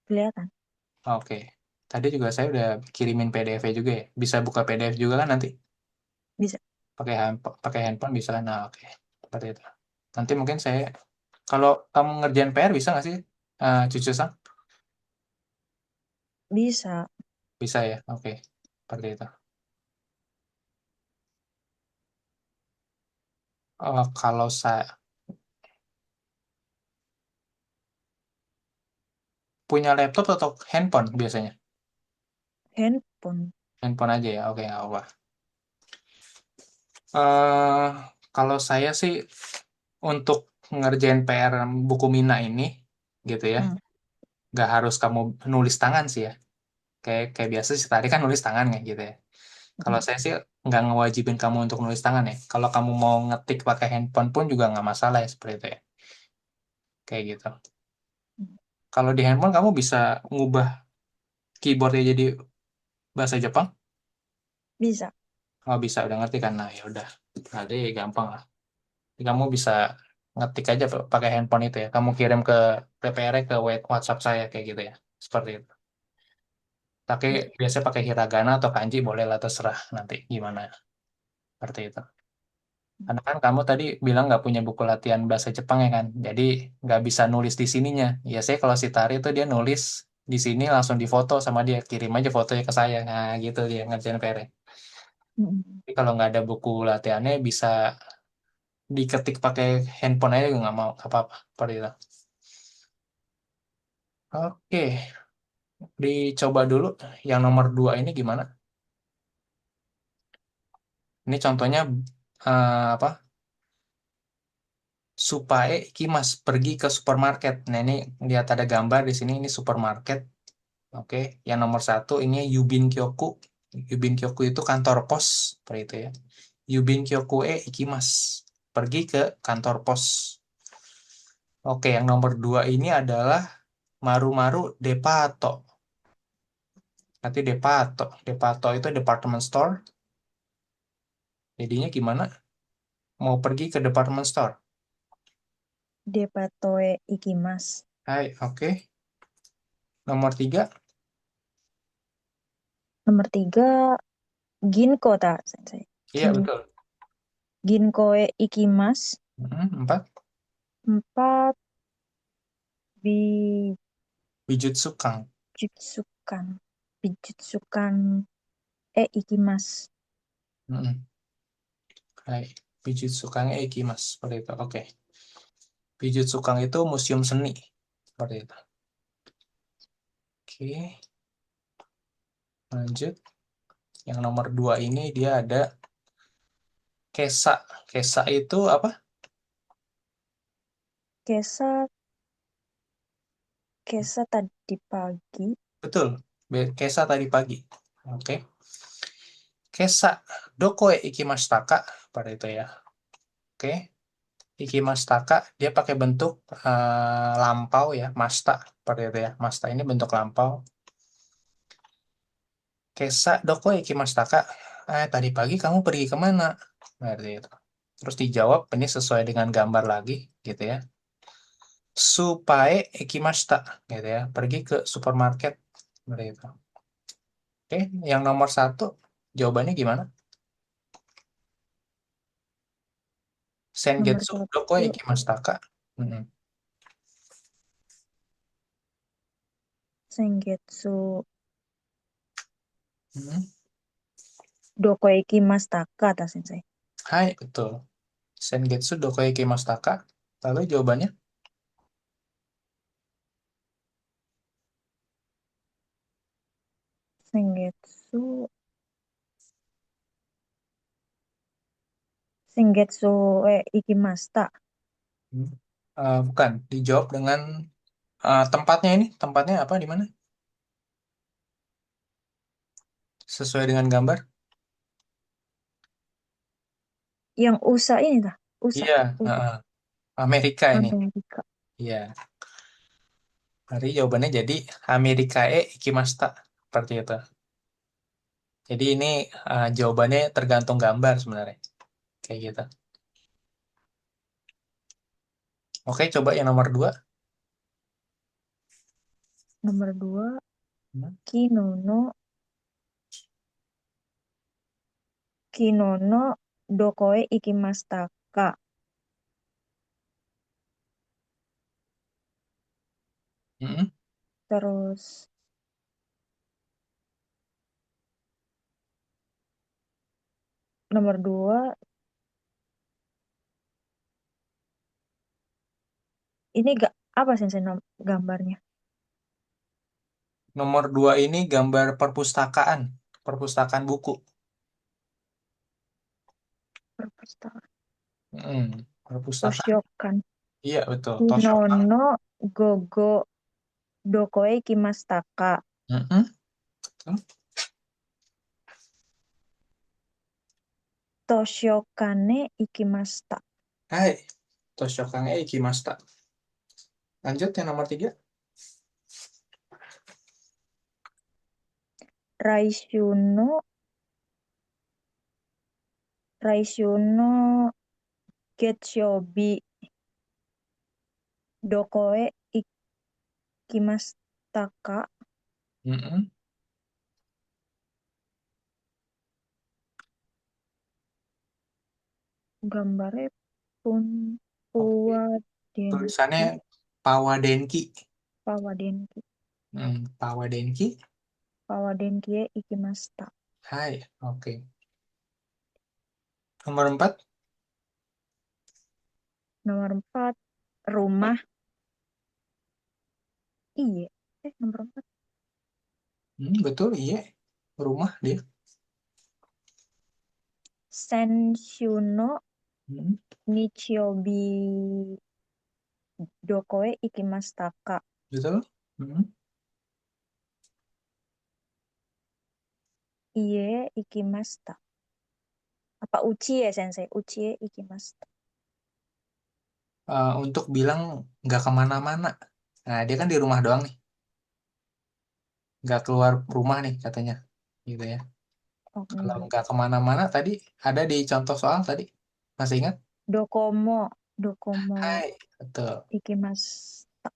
Kelihatan. Oke. Tadi juga saya udah kirimin PDF juga ya. Bisa buka PDF juga kan nanti. Bisa. Pakai handphone bisa kan? Nah, oke. Seperti itu. Nanti mungkin saya kalau kamu ngerjain PR bisa nggak sih? Cucu sang? Bisa. Bisa ya. Oke. Seperti itu. Kalau saya punya laptop atau handphone biasanya? Handphone. Handphone aja ya. Oke, nggak apa. eh Kalau saya sih untuk ngerjain PR buku Mina ini, gitu ya, Hmm. nggak harus kamu nulis tangan sih ya. Kayak biasa sih tadi kan nulis tangan ya gitu ya. Kalau Mm-mm. saya sih nggak ngewajibin kamu untuk nulis tangan ya. Kalau kamu mau ngetik pakai handphone pun juga nggak masalah ya seperti itu ya. Kayak gitu. Kalau di handphone kamu bisa ngubah keyboardnya jadi bahasa Jepang. Bisa. Oh bisa udah ngerti kan? Nah ya udah. Nanti gampang lah. Jadi kamu bisa ngetik aja pakai handphone itu ya. Kamu kirim ke PPR ke WhatsApp saya kayak gitu ya. Seperti itu. Tapi biasanya pakai hiragana atau kanji boleh lah terserah nanti gimana. Seperti itu. Karena kan kamu tadi bilang nggak punya buku latihan bahasa Jepang ya kan. Jadi nggak bisa nulis di sininya. Ya saya kalau si Tari itu dia nulis di sini langsung difoto sama dia. Kirim aja fotonya ke saya. Nah gitu dia ngerjain PR. Mm-mm. Tapi kalau nggak ada buku latihannya bisa diketik pakai handphone aja juga nggak mau apa-apa. Seperti itu. Oke, dicoba dulu yang nomor 2 ini gimana? Ini contohnya apa? Supaya Kimas pergi ke supermarket. Nah ini lihat ada gambar di sini ini supermarket. Oke, yang nomor 1 ini Yubin Kyoku. Yubin Kyoku itu kantor pos, seperti itu ya. Yubin Kyoku Ikimas. Pergi ke kantor pos. Oke, yang nomor 2 ini adalah Maru-Maru Depato. Nanti Depato. Depato itu department store. Jadinya gimana? Mau pergi ke department store. Depatoe ikimas. Hai, oke. Nomor 3. Nomor 3, Ginko tak, Sensei. Iya betul. Ginkoe ikimas. 4. 4, Bijutsukan. Bijutsukan. Bijutsukan ikimasu. Mm-mm. Hai. Bijutsukan Ikimas. Seperti itu. Oke. Bijutsukan itu museum seni. Seperti itu. Oke. Lanjut. Yang nomor dua ini dia ada Kesa. Kesa itu apa? Kesa, Kesa tadi pagi. Betul. Kesa tadi pagi. Oke. Kesa. Dokoe ikimashita ka? Pada itu ya. Oke. Ikimashita dia pakai bentuk lampau ya. Masta. Pada itu ya. Masta ini bentuk lampau. Kesa dokoe ikimashita ka? Tadi pagi kamu pergi kemana? Berarti itu. Terus dijawab, ini sesuai dengan gambar lagi, gitu ya. Supae ikimashita, gitu ya. Pergi ke supermarket. Seperti itu. Oke, yang nomor satu, jawabannya gimana? Nomor Sengetsu doko satu, ikimashita ka? Mm-mm. Sengetsu Mm-mm. Dokoeki Mas Taka, ta Sensei. Hai, betul. Sengetsu doko ikimashita ka? Lalu jawabannya? Sengetsu, Sengetsu Ikimasta. Hmm. Bukan, dijawab dengan tempatnya ini. Tempatnya apa, di mana? Sesuai dengan gambar? Yang USA ini tah? USA, Iya, USA Amerika ini. Amerika. Iya, hari jawabannya jadi Amerikae ikimashita. Seperti itu. Jadi ini jawabannya tergantung gambar sebenarnya. Kayak gitu. Oke, coba yang nomor dua. Nomor dua, Hmm. Kinono, Kinono Dokoe Ikimasta ka. Mm-mm. Terus nomor dua, ini gak apa Sensei gambarnya? Nomor dua ini gambar perpustakaan. Perpustakaan buku. Perpustakaan. Perpustakaan. Toshokan. Iya, betul. Toshokan. Kinono Gogo Dokoe Ikimasta ka. Mm-mm. Betul. Toshokane Ikimasta. Hai. Toshokan ikimashita. Lanjut yang nomor tiga. Raishuno, Raishuno Getshobi Dokoe Ikimasta ka. Mm-mm. Gambarnya pun Oke. Tulisannya Puwadenki, Pawadenki. Pawadenki, Pawadenki. Pawadenki Ikimasta. Hai. Oke. Nomor empat. Nomor 4, rumah. Iya, nomor 4. Betul, iya. Rumah dia. Senshuno Hmm, Nichiobi Dokoe Ikimasta ka. betul. Hmm. Iye Ikimasta. Apa uchi ya Sensei? Uchi Ikimasta. Untuk bilang nggak kemana-mana. Nah, dia kan di rumah doang nih. Nggak keluar rumah nih katanya. Gitu ya. Oh, Kalau enggak. nggak kemana-mana tadi ada di contoh soal tadi. Masih ingat? Dokomo, Dokomo Hai. Betul. Ikimasta.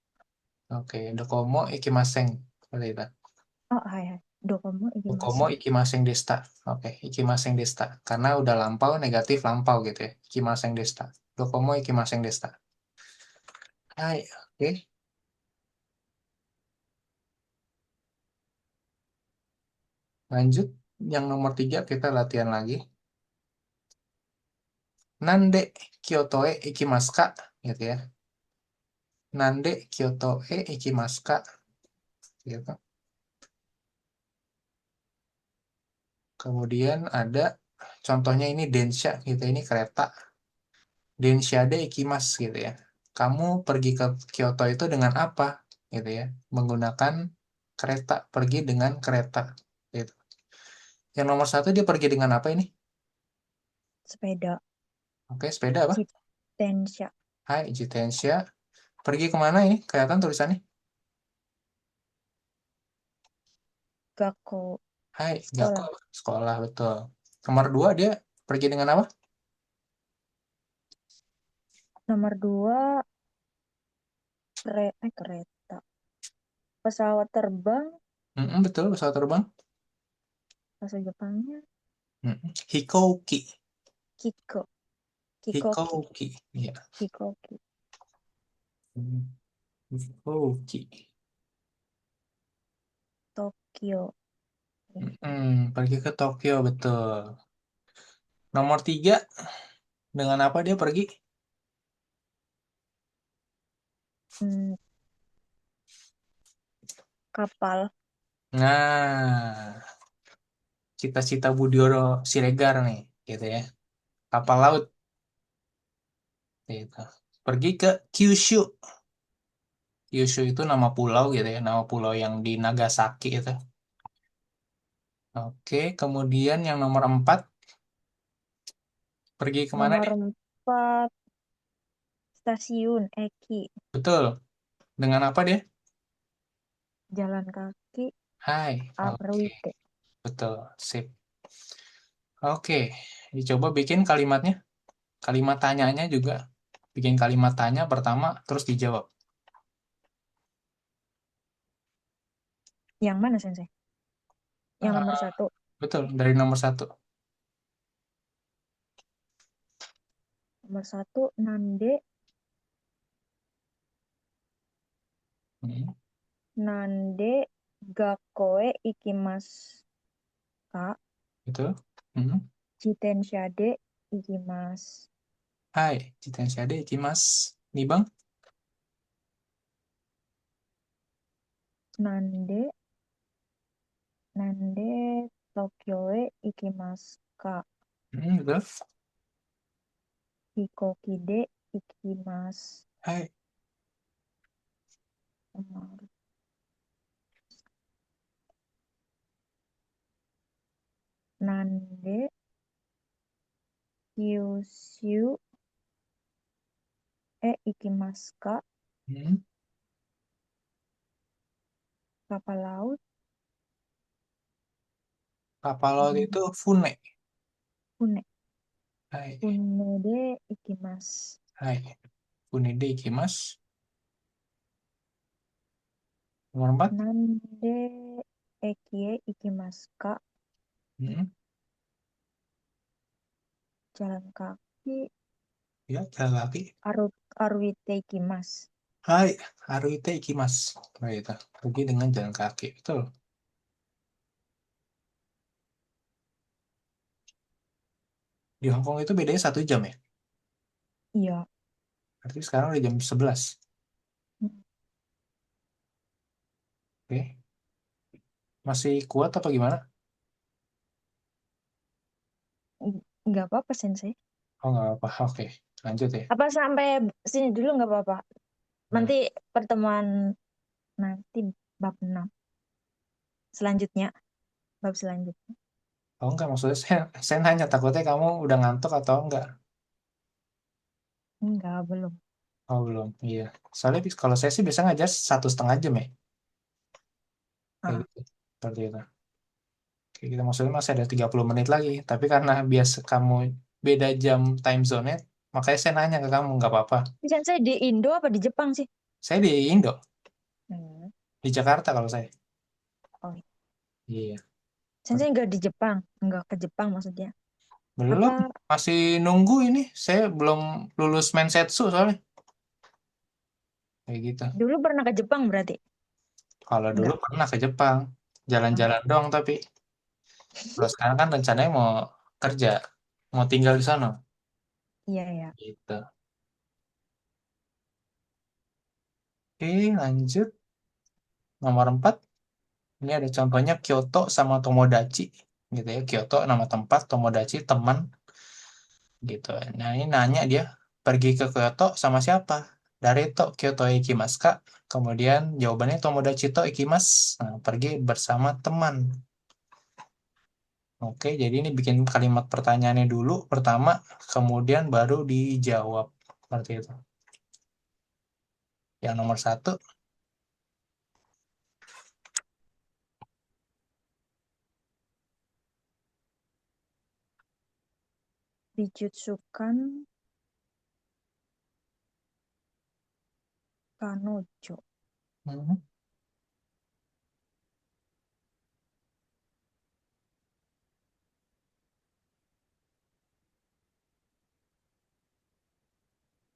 Oke. Dokomo ikimaseng. Seperti itu. Oh, hai hai. Dokomo Dokomo Ikimase. ikimaseng desta. Oke. Ikimaseng desta. Karena udah lampau, negatif lampau gitu ya. Ikimaseng desta. Dokomo ikimaseng desta. Hai. Oke. Lanjut, yang nomor 3 kita latihan lagi. Nande Kyoto e ikimasu ka? Gitu ya. Nande Kyoto e ikimasu ka? Gitu. Kemudian ada contohnya ini densha gitu, ini kereta. Densha de ikimasu gitu ya. Kamu pergi ke Kyoto itu dengan apa? Gitu ya. Menggunakan kereta, pergi dengan kereta. Gitu. Yang nomor 1 dia pergi dengan apa ini? Sepeda. Oke, sepeda apa? Jitensha. Hai, Jitensha. Pergi kemana ini? Kelihatan tulisannya. Gakko. Hai, Gakko. Sekolah. Sekolah, betul. Nomor 2 dia pergi dengan apa? Nomor 2, kereta. Pesawat terbang. Betul, pesawat terbang. Bahasa Jepangnya Hikoki. Kiko. Kikoki. Hikoki. Iya. Kikoki. Hikoki. Tokyo. Pergi ke Tokyo, betul. Nomor 3 dengan apa dia pergi? Hmm, kapal. Nah, cita-cita Budioro Siregar nih, gitu ya. Kapal laut, gitu. Pergi ke Kyushu. Kyushu itu nama pulau gitu ya, nama pulau yang di Nagasaki itu. Oke, kemudian yang nomor 4 pergi kemana Nomor nih? 4, stasiun Eki. Betul. Dengan apa dia? Jalan kaki. Hai, oke, Arwite. betul. Sip. Oke, dicoba bikin kalimatnya. Kalimat tanyanya juga. Bikin kalimat tanya pertama, terus dijawab. Yang mana, Sensei? Yang nomor Ah, 1. betul, dari nomor 1. Nomor 1, Nande. Hmm, Nande Gakkoe Ikimasu ka. betul. Hmm. Jitensha de Ikimasu. Hai, Jitensha de ikimasu. Nih bang, Nande. Nande Tokyoe Ikimasu ka. betul. Hikoki de Ikimasu. Hai, Nomor- Nande Kyushu Ikimasu ka. hmm. Kapal laut. Kapal laut Hmm, itu fune. Fune. Hai, Fune de Ikimasu. hai. Fune de ikimasu. Nomor 4. Nande Ekie Ikimasu ka. Hmm. Jalan kaki. Ya, jalan kaki. Arwite Ikimasu. Hai, haruite ikimasu. Nah, itu. Pergi dengan jalan kaki. Betul. Di Hong Kong itu bedanya 1 jam ya. Iya. Berarti sekarang udah jam 11. Hmm, Oke. Masih kuat apa gimana? Nggak apa-apa, Sensei. Oh, nggak apa-apa. Oke. Lanjut ya. Apa sampai sini dulu nggak apa-apa? Hmm. Nanti pertemuan nanti bab 6 selanjutnya. Bab selanjutnya. Oh, enggak. Maksudnya saya nanya. Takutnya kamu udah ngantuk atau enggak. Enggak, belum. Oh, belum. Iya. Soalnya kalau saya sih biasa ngajar 1,5 jam ya. Kayak Ah, gitu. Seperti itu. Kayak gitu. Maksudnya masih ada 30 menit lagi. Tapi karena biasa kamu beda jam time zone-nya, makanya saya nanya ke kamu. Nggak apa-apa. Sensei di Indo apa di Jepang sih? Saya di Indo. Hmm. Di Jakarta kalau saya. Oh, Iya. Sensei nggak di Jepang, nggak ke Jepang maksudnya. Belum. Apa Masih nunggu ini. Saya belum lulus Mensetsu soalnya. Kayak gitu. dulu pernah ke Jepang berarti? Kalau dulu Enggak. pernah ke Jepang. Oh, Jalan-jalan doang tapi. Kalau sekarang kan rencananya mau kerja, mau tinggal di sana. Iya ya. Gitu. Oke, lanjut. Nomor 4, ini ada contohnya Kyoto sama Tomodachi. Gitu ya, Kyoto nama tempat, Tomodachi teman. Gitu. Nah, ini nanya dia, pergi ke Kyoto sama siapa? Dareto Kyoto ikimasu ka? Kemudian jawabannya Tomodachi to ikimasu. Nah, pergi bersama teman. Oke, jadi ini bikin kalimat pertanyaannya dulu pertama, kemudian baru dijawab. Seperti itu. Yang nomor 1, Dijutsukan Kanojo. hmm,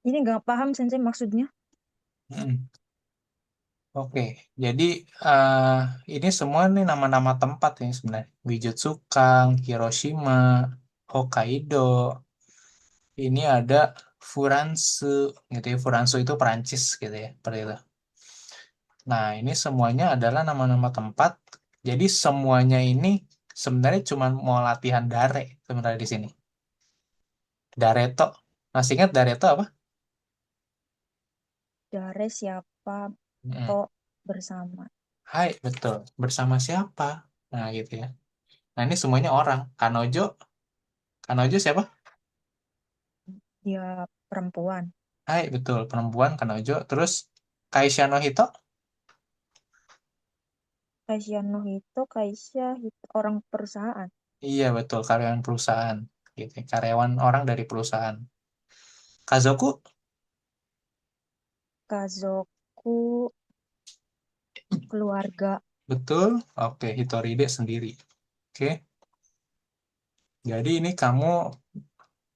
Ini nggak paham Sensei maksudnya. hmm. Oke, jadi eh, ini semua nih nama-nama tempat ya sebenarnya. Wijutsukang, Hiroshima, Hokkaido, ini ada Furansu, gitu ya. Furansu itu Perancis gitu ya, seperti itu. Nah, ini semuanya adalah nama-nama tempat. Jadi semuanya ini sebenarnya cuma mau latihan dare sebenarnya di sini. Dareto. Masih ingat Dareto apa? Dare siapa Hmm. to bersama. Hai, betul. Bersama siapa? Nah, gitu ya. Nah, ini semuanya orang. Kanojo, Kanojo siapa? Dia perempuan. Hai, betul. Perempuan Kanojo. Terus Kaisha no Hito? Kaisha no Hito, orang perusahaan. Iya, betul. Karyawan perusahaan. Gitu ya. Karyawan orang dari perusahaan. Kazoku? Kazoku keluarga. Betul. Oke, Hitoride sendiri. Oke. Jadi ini kamu,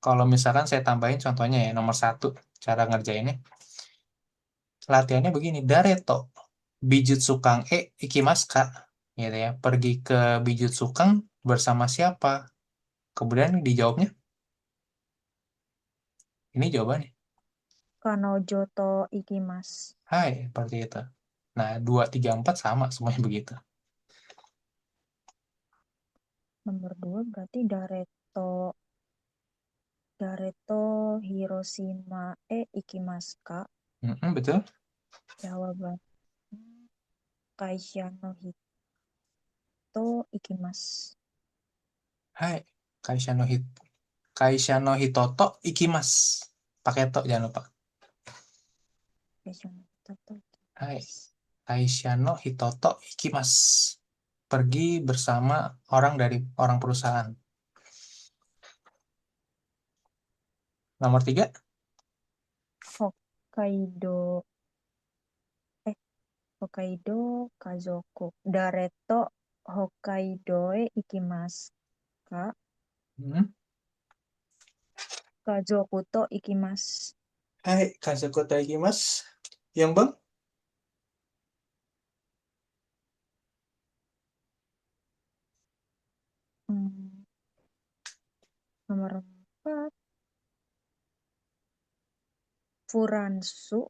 kalau misalkan saya tambahin contohnya ya, nomor 1, cara ngerjainnya. Latihannya begini, Dareto, Bijutsukang Ikimasu ka? Gitu ya. Pergi ke Bijutsukang bersama siapa? Kemudian dijawabnya, ini jawabannya. Kanojo to ikimasu. Hai, seperti itu. Nah, 2, 3, 4 sama semuanya begitu. Nomor dua berarti Dareto Hiroshima ikimasu ka? Mm-mm, betul. Jawaban Kaisha no Hito ikimasu. Hai, Kaisha no Hit Kaisha no Hitoto Ikimasu. Pakai to jangan lupa. Kaisha no Hito Hai, ikimasu. Kaisha no Hitoto Ikimasu. Pergi bersama orang dari orang perusahaan. Nomor 3. Hokkaido eh Hokkaido Kazoku. Dareto Hokkaido ikimasu ka? Hmm. Kazoku to ikimasu. Hai, Kazuko Ikimasu. Yang bang? Hmm, nomor 4 Furansu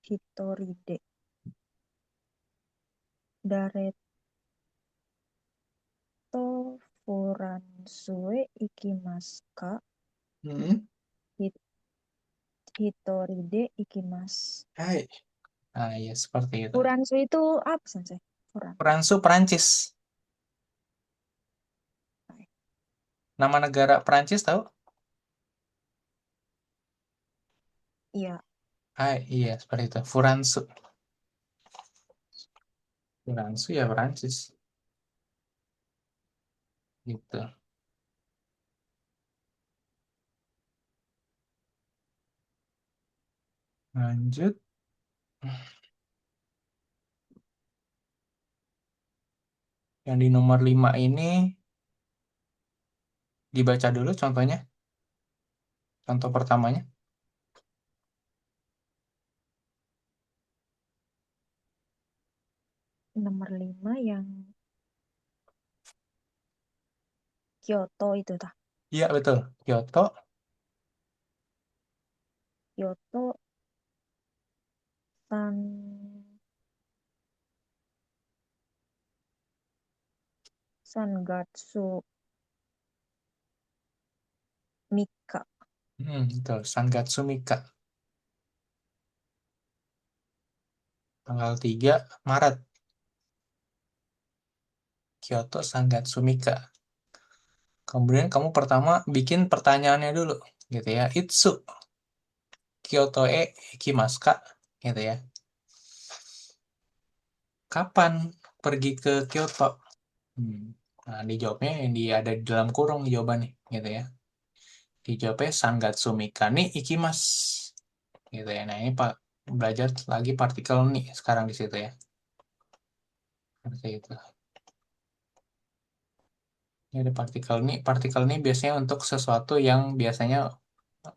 Hitoride. Dareto Furansue ikimasu ka? Hmm. Hit- Hitoride ikimasu. Hai. Nah, ya seperti itu. Furansu itu apa sensei? Furan. Peransu Perancis. Nama negara Perancis tahu? Iya, Hai, iya seperti itu. Furansu. Furansu ya Perancis. Gitu. Lanjut. Yang di nomor 5 ini dibaca dulu contohnya. Contoh pertamanya. nomor 5 yang Kyoto itu tah. Iya betul. Kyoto, Kyoto San Sangatsu Mika. betul. Sangatsu Mika. Tanggal 3 Maret. Kyoto Sangatsu Mika. Kemudian kamu pertama bikin pertanyaannya dulu, gitu ya. Itsu Kyoto ikimasu ka? Gitu ya. Kapan pergi ke Kyoto? Hmm. Nah, dijawabnya yang ada di dalam kurung jawabannya, gitu ya. Dijawabnya Sangatsu Mika ni ikimasu. Gitu ya. Nah, ini Pak belajar lagi partikel nih sekarang di situ ya. Seperti itu. Ini ada partikel nih. Partikel nih biasanya untuk sesuatu yang biasanya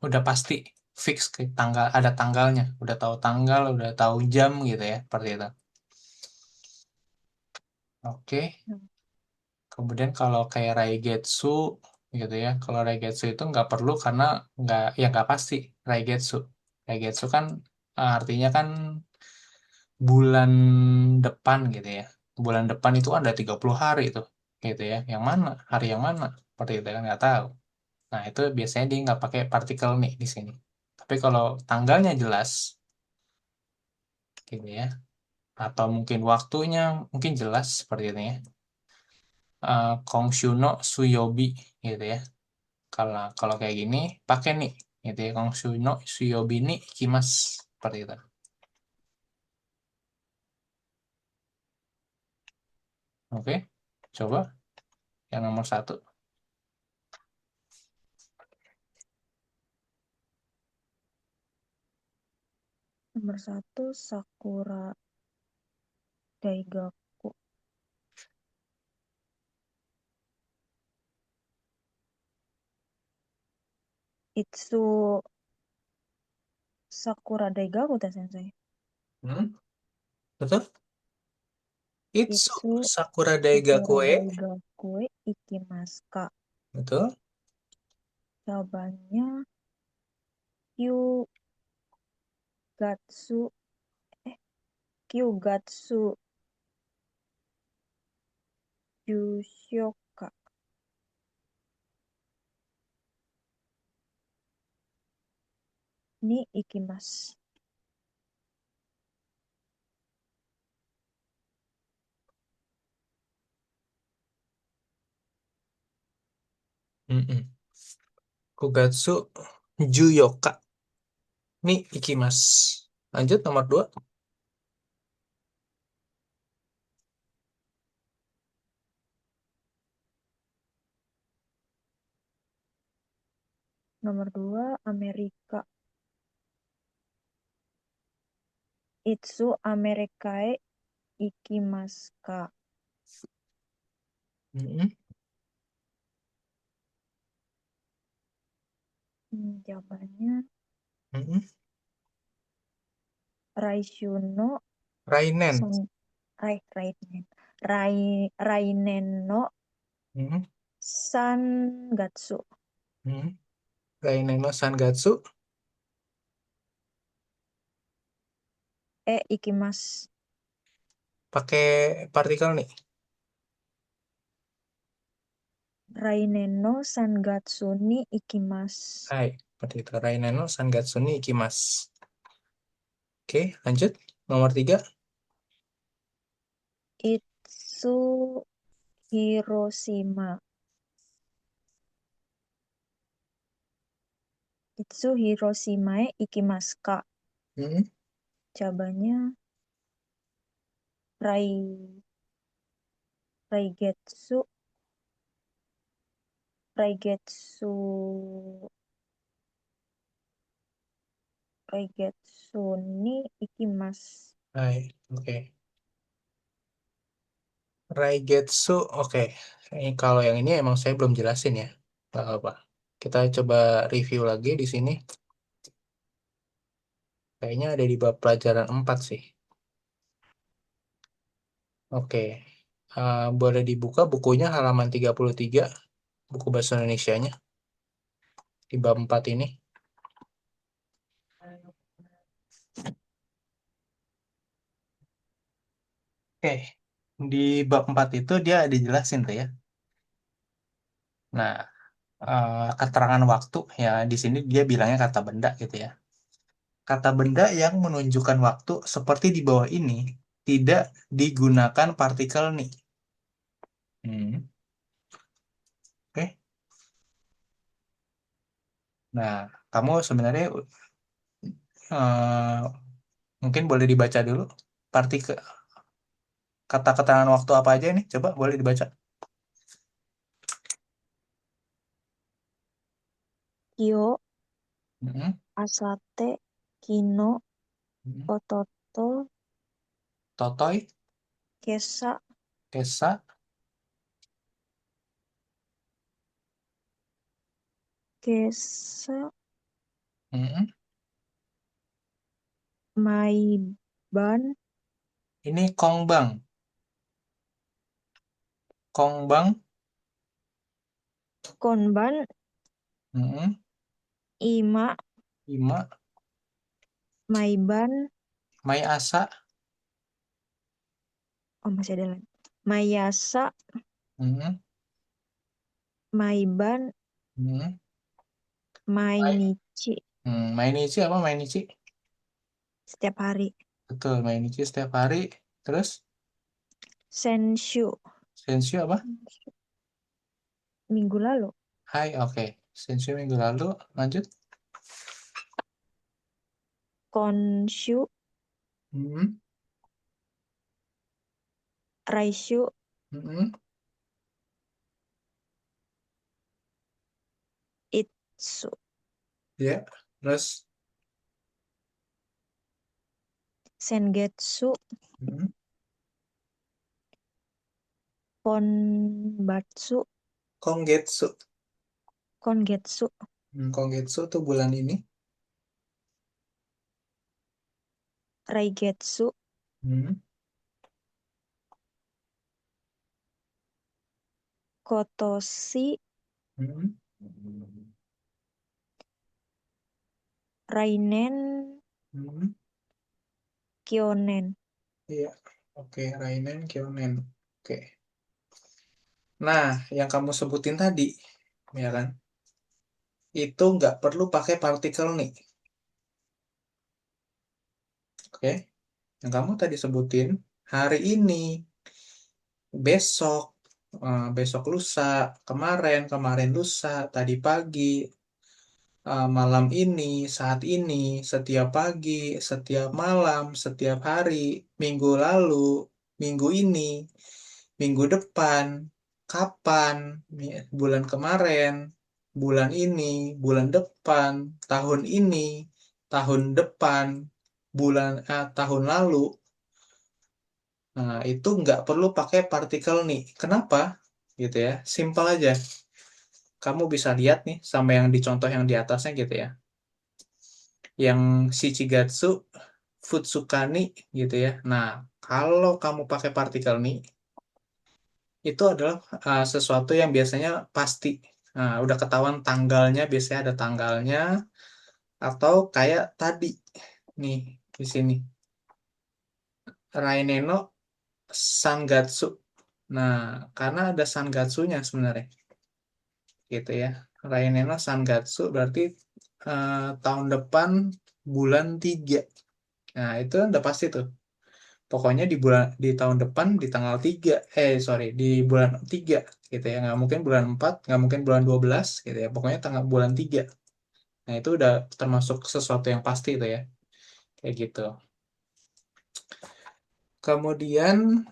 udah pasti fix ke tanggal, ada tanggalnya, udah tahu tanggal, udah tahu jam gitu ya, seperti itu. Oke. Hmm. Kemudian kalau kayak Raigetsu gitu ya, kalau Raigetsu itu nggak perlu karena nggak, ya nggak pasti Raigetsu. Raigetsu kan artinya kan bulan depan gitu ya. Bulan depan itu ada 30 hari itu gitu ya. Yang mana? Hari yang mana? Seperti itu kan nggak tahu. Nah, itu biasanya dia nggak pakai partikel nih di sini. Tapi kalau tanggalnya jelas gitu ya, atau mungkin waktunya mungkin jelas seperti itu ya. Kongshu no Suyobi gitu ya. Kalau kalau kayak gini pakai nih gitu ya, Kongshu no Suyobi ni ikimasu seperti itu. Oke, coba yang nomor satu. Nomor satu Sakura Daigaku. Itsu Sakura Daigaku tah sensei. Hmm, betul? Itsu Itsu Sakura Sakura Daigaku. Daigaku Ikimasu. Betul? Jawabannya Kyugatsu eh Kyugatsu Yushoka ni ikimasu. Mm-mm. Kugatsu Juyoka ni ikimasu. Lanjut nomor dua. Nomor dua Amerika. Itsu Amerikae Ikimasu. Mm-mm. Jawabannya Mm-mm. Raishuno Rainen. San Rainen. Rainen no Mm-mm. Sangatsu. Mm-mm. Rainen no Sangatsu Ikimasu. pakai partikel nih. Rainen no Sangatsu ni Ikimasu. Hai, seperti itu. Rainen no Sangatsu ni ikimasu. Oke, lanjut. Nomor tiga. Itsu Hiroshima. Itsu Hiroshimae Ikimasu. Mm-mm. Jawabannya Rai Raigetsu Raigetsu Raigetsu ni Ikimasu. Hai, oke. Raigetsu, oke. Ini kalau yang ini emang saya belum jelasin ya. Gak apa. Kita coba review lagi di sini. Kayaknya ada di bab pelajaran 4 sih. Oke. Boleh dibuka bukunya halaman 33. buku bahasa Indonesianya di bab 4 ini. Oke, di bab 4 itu dia dijelasin tuh ya. Nah, keterangan waktu ya di sini dia bilangnya kata benda gitu ya. Kata benda yang menunjukkan waktu seperti di bawah ini tidak digunakan partikel nih. Hmm, oke. Nah, kamu sebenarnya eh, mungkin boleh dibaca dulu partikel kata keterangan waktu apa aja nih? Coba boleh dibaca. Kyo, Hmm, asate, kino, hmm. ototo, Totoy, kesa, Kesa, kesa, hmm. maiban, Ini Kongbang, Kongbang, konban, hmm. ima, Ima, maiban, Mai Asa, oh masih ada lagi. Mayasa, hmm. maiban, Hmm. Mai, mainichi, Mainichi apa Mainichi? setiap hari. Betul, Mainichi setiap hari. Terus Senshu, Senshu apa? minggu lalu. Hai, oke. Senshu minggu lalu. Lanjut. Konshu, Hmm. raishu, Hmm. itsu, Ya. Terus. sengetsu, Hmm. konbatsu, Kongetsu. kongetsu, Kongetsu tuh bulan ini. raigetsu, Hmm. kotoshi, Hmm. rainen, Hmm. kyonen. Iya. Oke, Rainen, Kyonen. Oke. Nah, yang kamu sebutin tadi, ya kan? Itu nggak perlu pakai partikel nih. Oke. Yang kamu tadi sebutin, hari ini, besok, besok lusa, kemarin, kemarin lusa, tadi pagi, malam ini, saat ini, setiap pagi, setiap malam, setiap hari, minggu lalu, minggu ini, minggu depan, kapan, bulan kemarin, bulan ini, bulan depan, tahun ini, tahun depan, tahun lalu. Nah, itu nggak perlu pakai partikel nih. Kenapa? Gitu ya. Simpel aja. Kamu bisa lihat nih sama yang dicontoh yang di atasnya gitu ya. Yang Shichigatsu, Futsukani gitu ya. Nah, kalau kamu pakai partikel nih, itu adalah sesuatu yang biasanya pasti. Nah, udah ketahuan tanggalnya, biasanya ada tanggalnya. Atau kayak tadi, nih, di sini. Raineno Sangatsu. Nah, karena ada Sangatsunya sebenarnya. Gitu ya. Raineno Sangatsu berarti tahun depan bulan 3. Nah, itu kan udah pasti tuh. Pokoknya di tahun depan di tanggal 3, sorry, di bulan 3 gitu ya. Nggak mungkin bulan 4, nggak mungkin bulan 12 gitu ya. Pokoknya tanggal bulan 3. Nah, itu udah termasuk sesuatu yang pasti itu ya. Kayak gitu. Kemudian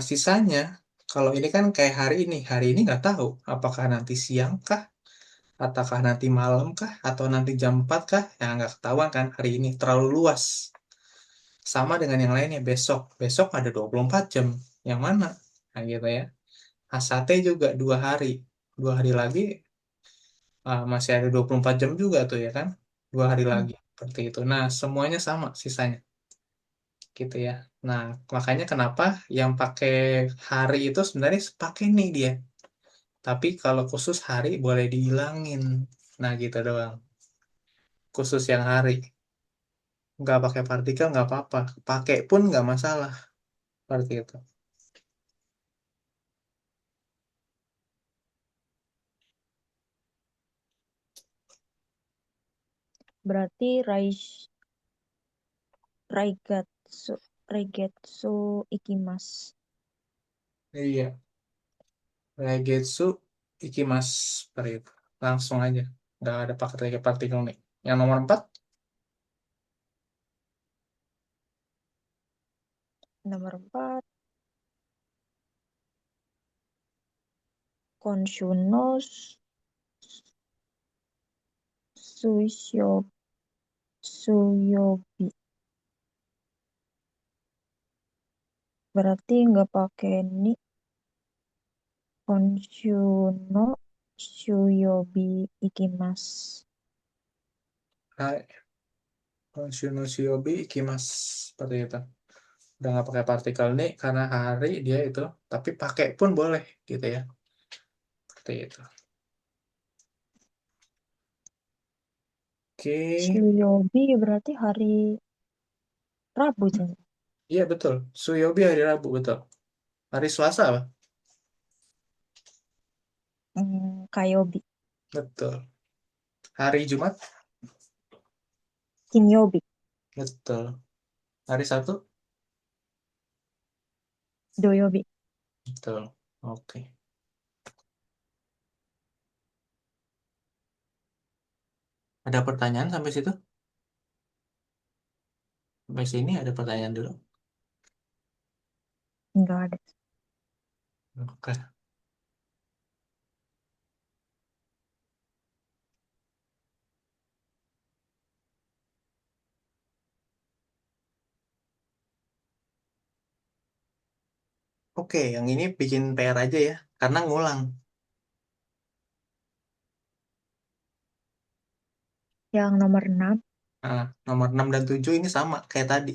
sisanya, kalau ini kan kayak hari ini nggak tahu apakah nanti siang kah, ataukah nanti malam kah, atau nanti jam 4 kah, ya nggak ketahuan kan hari ini, terlalu luas. Sama dengan yang lainnya, besok. Besok ada 24 jam. Yang mana? Nah gitu ya. Asate juga 2 hari. 2 hari lagi masih ada 24 jam juga tuh ya kan. 2 hari Hmm. lagi. Seperti itu. Nah semuanya sama sisanya. Gitu ya. Nah makanya kenapa yang pakai hari itu sebenarnya pakai nih dia. Tapi kalau khusus hari boleh dihilangin. Nah gitu doang. Khusus yang hari. Nggak pakai partikel nggak apa-apa. Pakai pun nggak masalah. Seperti itu. Berarti Raigatsu Raigetsu Ikimas. Iya. Regetsu Ikimas. Seperti itu. Langsung aja. Nggak ada pakai partikel nih. Yang nomor 4. Nomor 4, Konshuno Suyo, Suyobi. Berarti nggak pakai ni. Konshuno Suyobi Ikimas. Konsuno Shiobi Ikimas. Seperti itu. Udah nggak pakai partikel nih karena hari dia itu. Tapi pakai pun boleh gitu ya. Seperti itu. Oke. Suyobi berarti hari Rabu tuh. Iya betul. Suyobi hari Rabu betul. Hari Selasa apa? Kayobi. Betul. Hari Jumat? Kinyobi. Betul. Hari Sabtu? Doyobi. Betul. Oke. Ada pertanyaan sampai situ? Sampai sini ada pertanyaan dulu. Nggak ada. Oke. Oke, yang ini bikin PR aja ya. Karena ngulang. Yang nomor 6. Nah, nomor 6 dan 7 ini sama kayak tadi.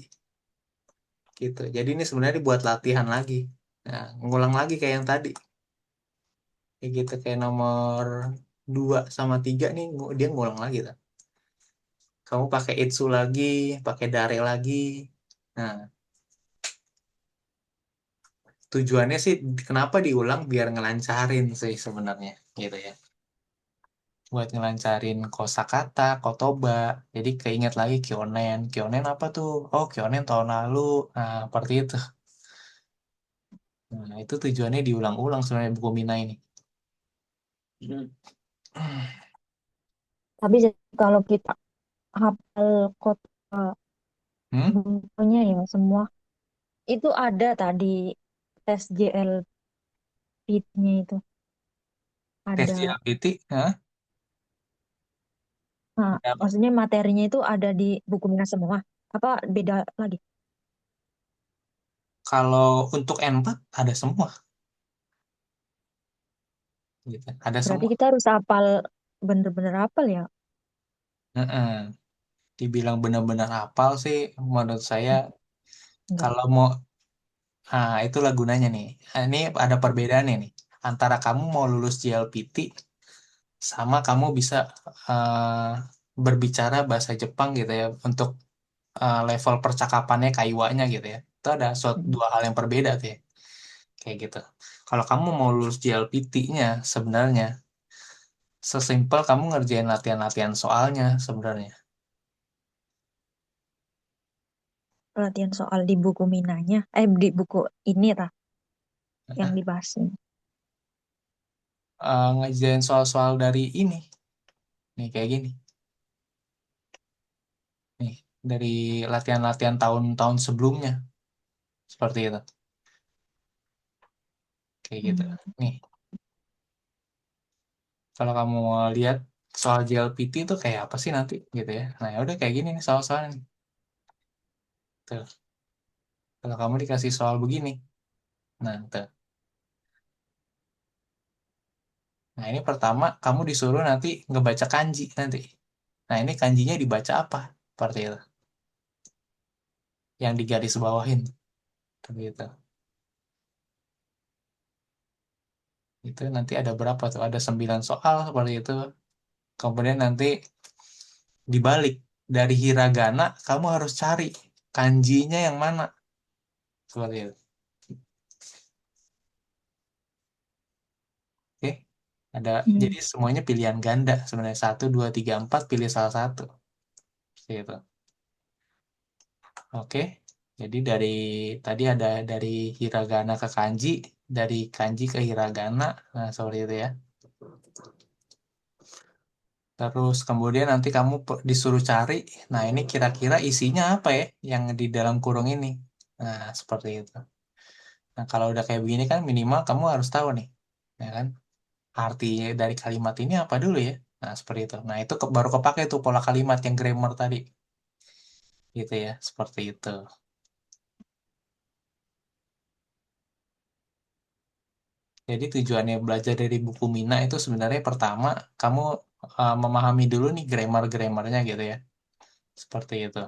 Gitu. Jadi ini sebenarnya buat latihan lagi. Nah, ngulang lagi kayak yang tadi. Kayak gitu. Kayak nomor 2 sama 3 nih dia ngulang lagi tuh. Kamu pakai itsu lagi, pakai dare lagi. Nah, tujuannya sih kenapa diulang biar ngelancarin sih sebenarnya gitu ya. Buat ngelancarin kosakata, kotoba. Jadi keinget lagi Kyonen. Kyonen apa tuh? Oh, Kyonen tahun lalu. Nah, seperti itu. Nah, itu tujuannya diulang-ulang sebenarnya buku Mina ini. Tapi kalau kita hafal kota Hmm? bukunya ya semua itu ada tadi tes JLPT-nya itu Tes ada. JLPT, hah? Nah, Ada apa? maksudnya materinya itu ada di buku minat semua. Apa beda lagi? Kalau untuk N4 ada semua gitu. Ada Berarti semua. kita harus hafal bener-bener hafal ya? Heeh. Dibilang benar-benar hafal sih menurut saya Enggak. kalau mau itulah gunanya nih. Ini ada perbedaannya nih antara kamu mau lulus JLPT sama kamu bisa eh, berbicara bahasa Jepang gitu ya untuk level percakapannya kaiwanya gitu ya. Itu ada Mm. dua hal yang berbeda tuh ya. Kayak gitu. Kalau kamu mau lulus JLPT-nya sebenarnya sesimpel kamu ngerjain latihan-latihan soalnya sebenarnya. Pelatihan soal di buku minanya, di buku ini lah yang Heeh. dibahas ini. Ngerjain soal-soal dari ini. Nih kayak gini. Nih dari latihan-latihan tahun-tahun sebelumnya seperti itu. Kayak gitu. Hmm. Nih, kalau kamu mau lihat soal JLPT itu kayak apa sih nanti gitu ya. Nah, ya udah kayak gini nih soal-soalnya nih. Tuh. Kalau kamu dikasih soal begini. Nah, tuh. Nah, ini pertama kamu disuruh nanti ngebaca kanji nanti. Nah, ini kanjinya dibaca apa? Seperti itu. Yang digaris bawahin. Seperti itu. Itu nanti ada berapa tuh? Ada 9 soal seperti itu. Kemudian nanti dibalik dari hiragana, kamu harus cari kanjinya yang mana. Seperti itu. Oke. Ada, Hmm. jadi semuanya pilihan ganda. Sebenarnya satu, dua, tiga, empat, pilih salah satu. Seperti itu. Oke. Jadi dari tadi ada dari hiragana ke kanji, dari kanji ke hiragana. Nah, seperti itu ya. Terus kemudian nanti kamu disuruh cari, nah ini kira-kira isinya apa ya yang di dalam kurung ini. Nah, seperti itu. Nah, kalau udah kayak begini kan minimal kamu harus tahu nih, ya kan? Arti dari kalimat ini apa dulu ya? Nah, seperti itu. Nah, itu baru kepake tuh pola kalimat yang grammar tadi. Gitu ya, seperti itu. Jadi tujuannya belajar dari buku Mina itu sebenarnya pertama kamu memahami dulu nih grammar-grammarnya gitu ya. Seperti itu.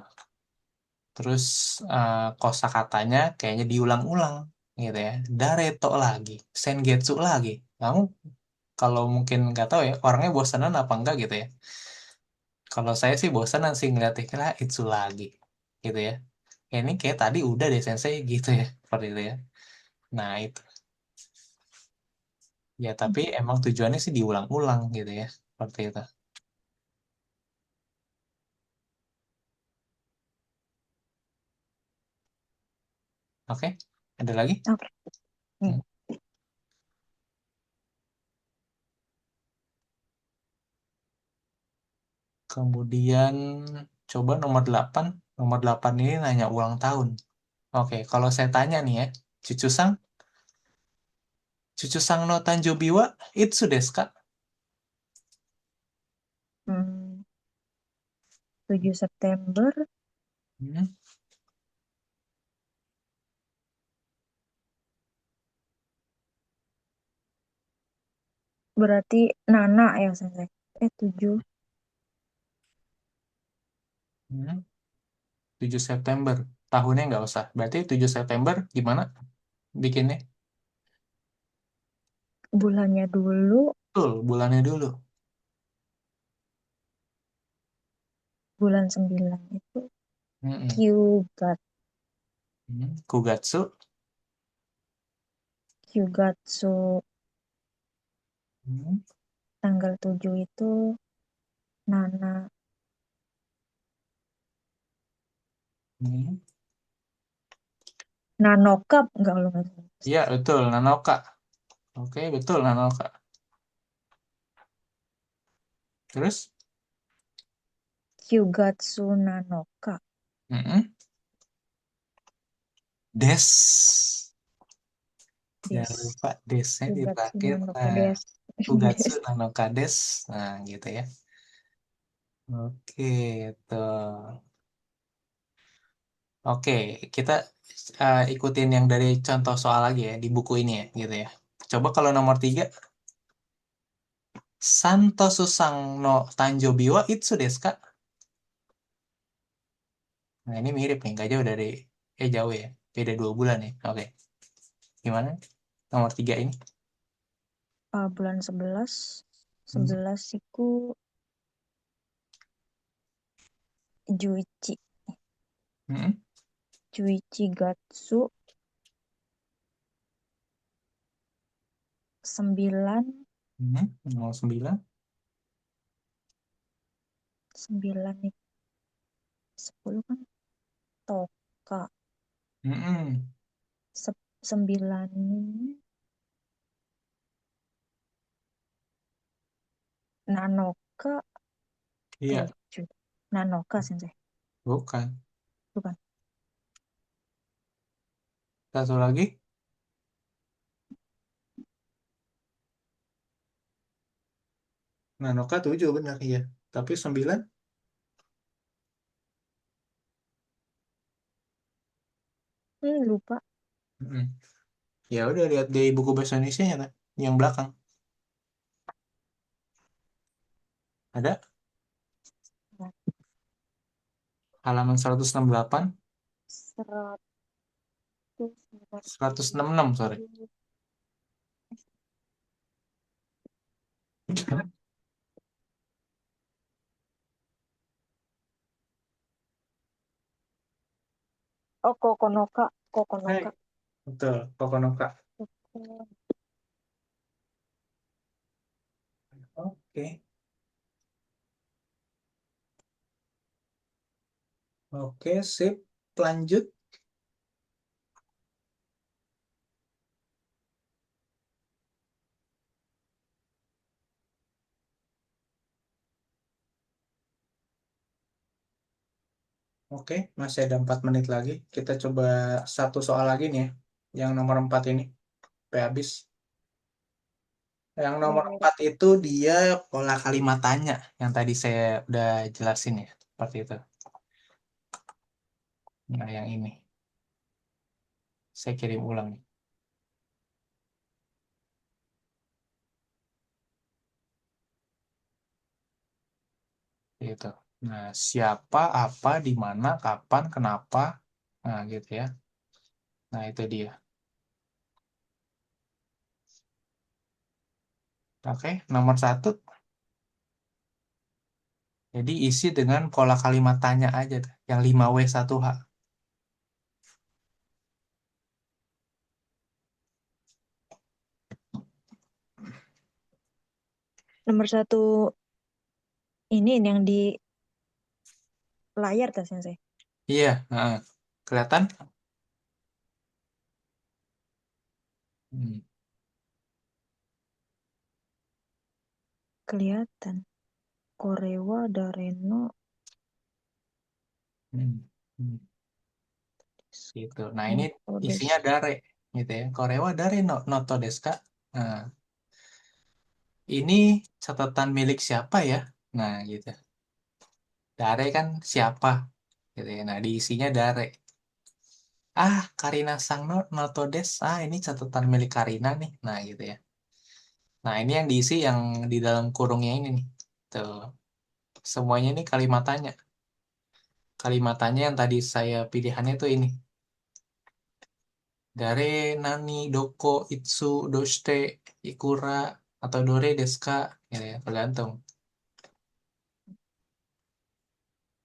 Terus kosakatanya kayaknya diulang-ulang gitu ya. Dareto lagi, Sengetsu lagi. Kamu kalau mungkin nggak tahu ya orangnya bosanan apa enggak gitu ya. Kalau saya sih bosanan sih ngeliatnya lah itu lagi gitu ya. Ya, ini kayak tadi udah deh sensei gitu ya. Seperti itu ya. Nah itu. Ya tapi emang tujuannya sih diulang-ulang gitu ya. Seperti itu. Oke, ada lagi? Oke. Hmm. Hmm. Kemudian coba nomor 8. Nomor 8 ini nanya ulang tahun. Oke, kalau saya tanya nih ya, Cucu Sang, Cucu Sang no Tanjobi wa itsu desu ka? Hmm. 7 September Hmm, berarti Nana ya Sensei. 7. hmm, 7 September. Tahunnya nggak usah. Berarti 7 September gimana bikinnya? Bulannya dulu, Betul, bulannya dulu. bulan 9 itu Hmm, Kyugat. Kugatsu. Kyugatsu Hmm, tanggal 7 itu Nana. hmm. Nanokap enggak lu nggak salah. Iya, betul, Nanoka. Oke, betul, Nanoka. Terus? Kyugatsu Nanoka. Hmm, Des. Jangan Des. lupa desnya di Kyugatsu terakhir. Nanoka Nah, des. Fugatsu Des. Nanoka Des. Nah, gitu ya. Oke, tuh. Oke, kita ikutin yang dari contoh soal lagi ya di buku ini ya, gitu ya. Coba kalau nomor 3, Santo Susang no Tanjobi wa itsu desu ka? Nah, ini mirip nih, gak jauh dari, jauh ya, beda 2 bulan ya. Oke, gimana? Nomor 3 ini? Bulan 11. Hmm. 11 iku Juichi. Hmm. Juichi Gatsu 9. Hmm. Nomor 9. 9 itu 10 kan Toka. Hmm. 9 ini Nanoka Iya, 7. Nanoka Sensei. bukan. Bukan. Satu lagi, Nanoka 7 benar, iya. Tapi 9? Lupa. Mm-mm. Ya udah lihat di buku bahasa Indonesia kan, yang belakang ada halaman 168, 166 sorry. 146. Oh, Kokonoka. Hai. Kokonoka. Betul, Kokonoka. Oke, oke, sip. Lanjut. Oke, masih ada 4 menit lagi. Kita coba satu soal lagi nih ya. Yang nomor 4 ini. Sampai habis. Yang nomor Boleh. 4 itu dia pola kalimat tanya. Yang tadi saya udah jelasin ya. Seperti itu. Nah, yang ini. Saya kirim ulang nih. Gitu. Nah, siapa, apa, di mana, kapan, kenapa. Nah, gitu ya. Nah, itu dia. Oke, nomor satu. Jadi isi dengan pola kalimat tanya aja tuh. Yang 5W 1H. Nomor satu ini yang di layar tas Sensei. Iya, nah, kelihatan? Hmm, Kelihatan. Korewa, Dareno, hmm, hmm, gitu. Nah, ini isinya Odes. dare, gitu ya. Korewa dare no, noto desu ka? Nah, ini catatan milik siapa ya? Nah, gitu. Dare kan siapa, gitu ya. Nah, diisinya dare. Ah, Karina Sang no, noto desu. Ah, ini catatan milik Karina nih. Nah, gitu ya. Nah, ini yang diisi yang di dalam kurungnya ini nih. Tuh. Semuanya ini kalimat tanya. Kalimat tanya yang tadi saya pilihannya tuh ini. Dare, nani, doko, itsu, doshite, ikura, atau dore desu ka? Ya, ya, tergantung.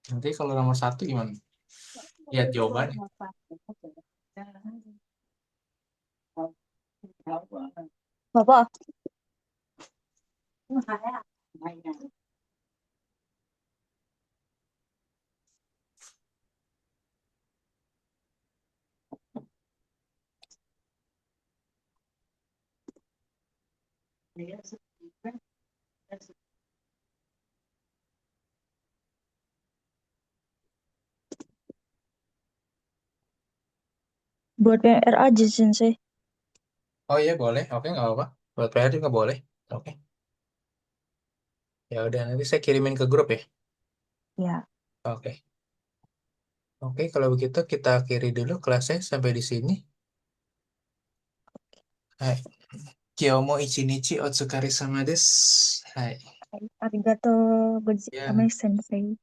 Nanti kalau nomor satu gimana? Lihat jawabannya. Bapak, buat PR aja Sensei. Oh iya boleh, oke nggak apa-apa. Buat PR juga boleh. Oke, ya udah nanti saya kirimin ke grup ya. Ya, Oke, oke kalau begitu kita akhiri dulu kelasnya sampai di sini. Hai, Kyomo ichinichi otsukare sama desu. Hai, arigato ya. gozaimasu Sensei.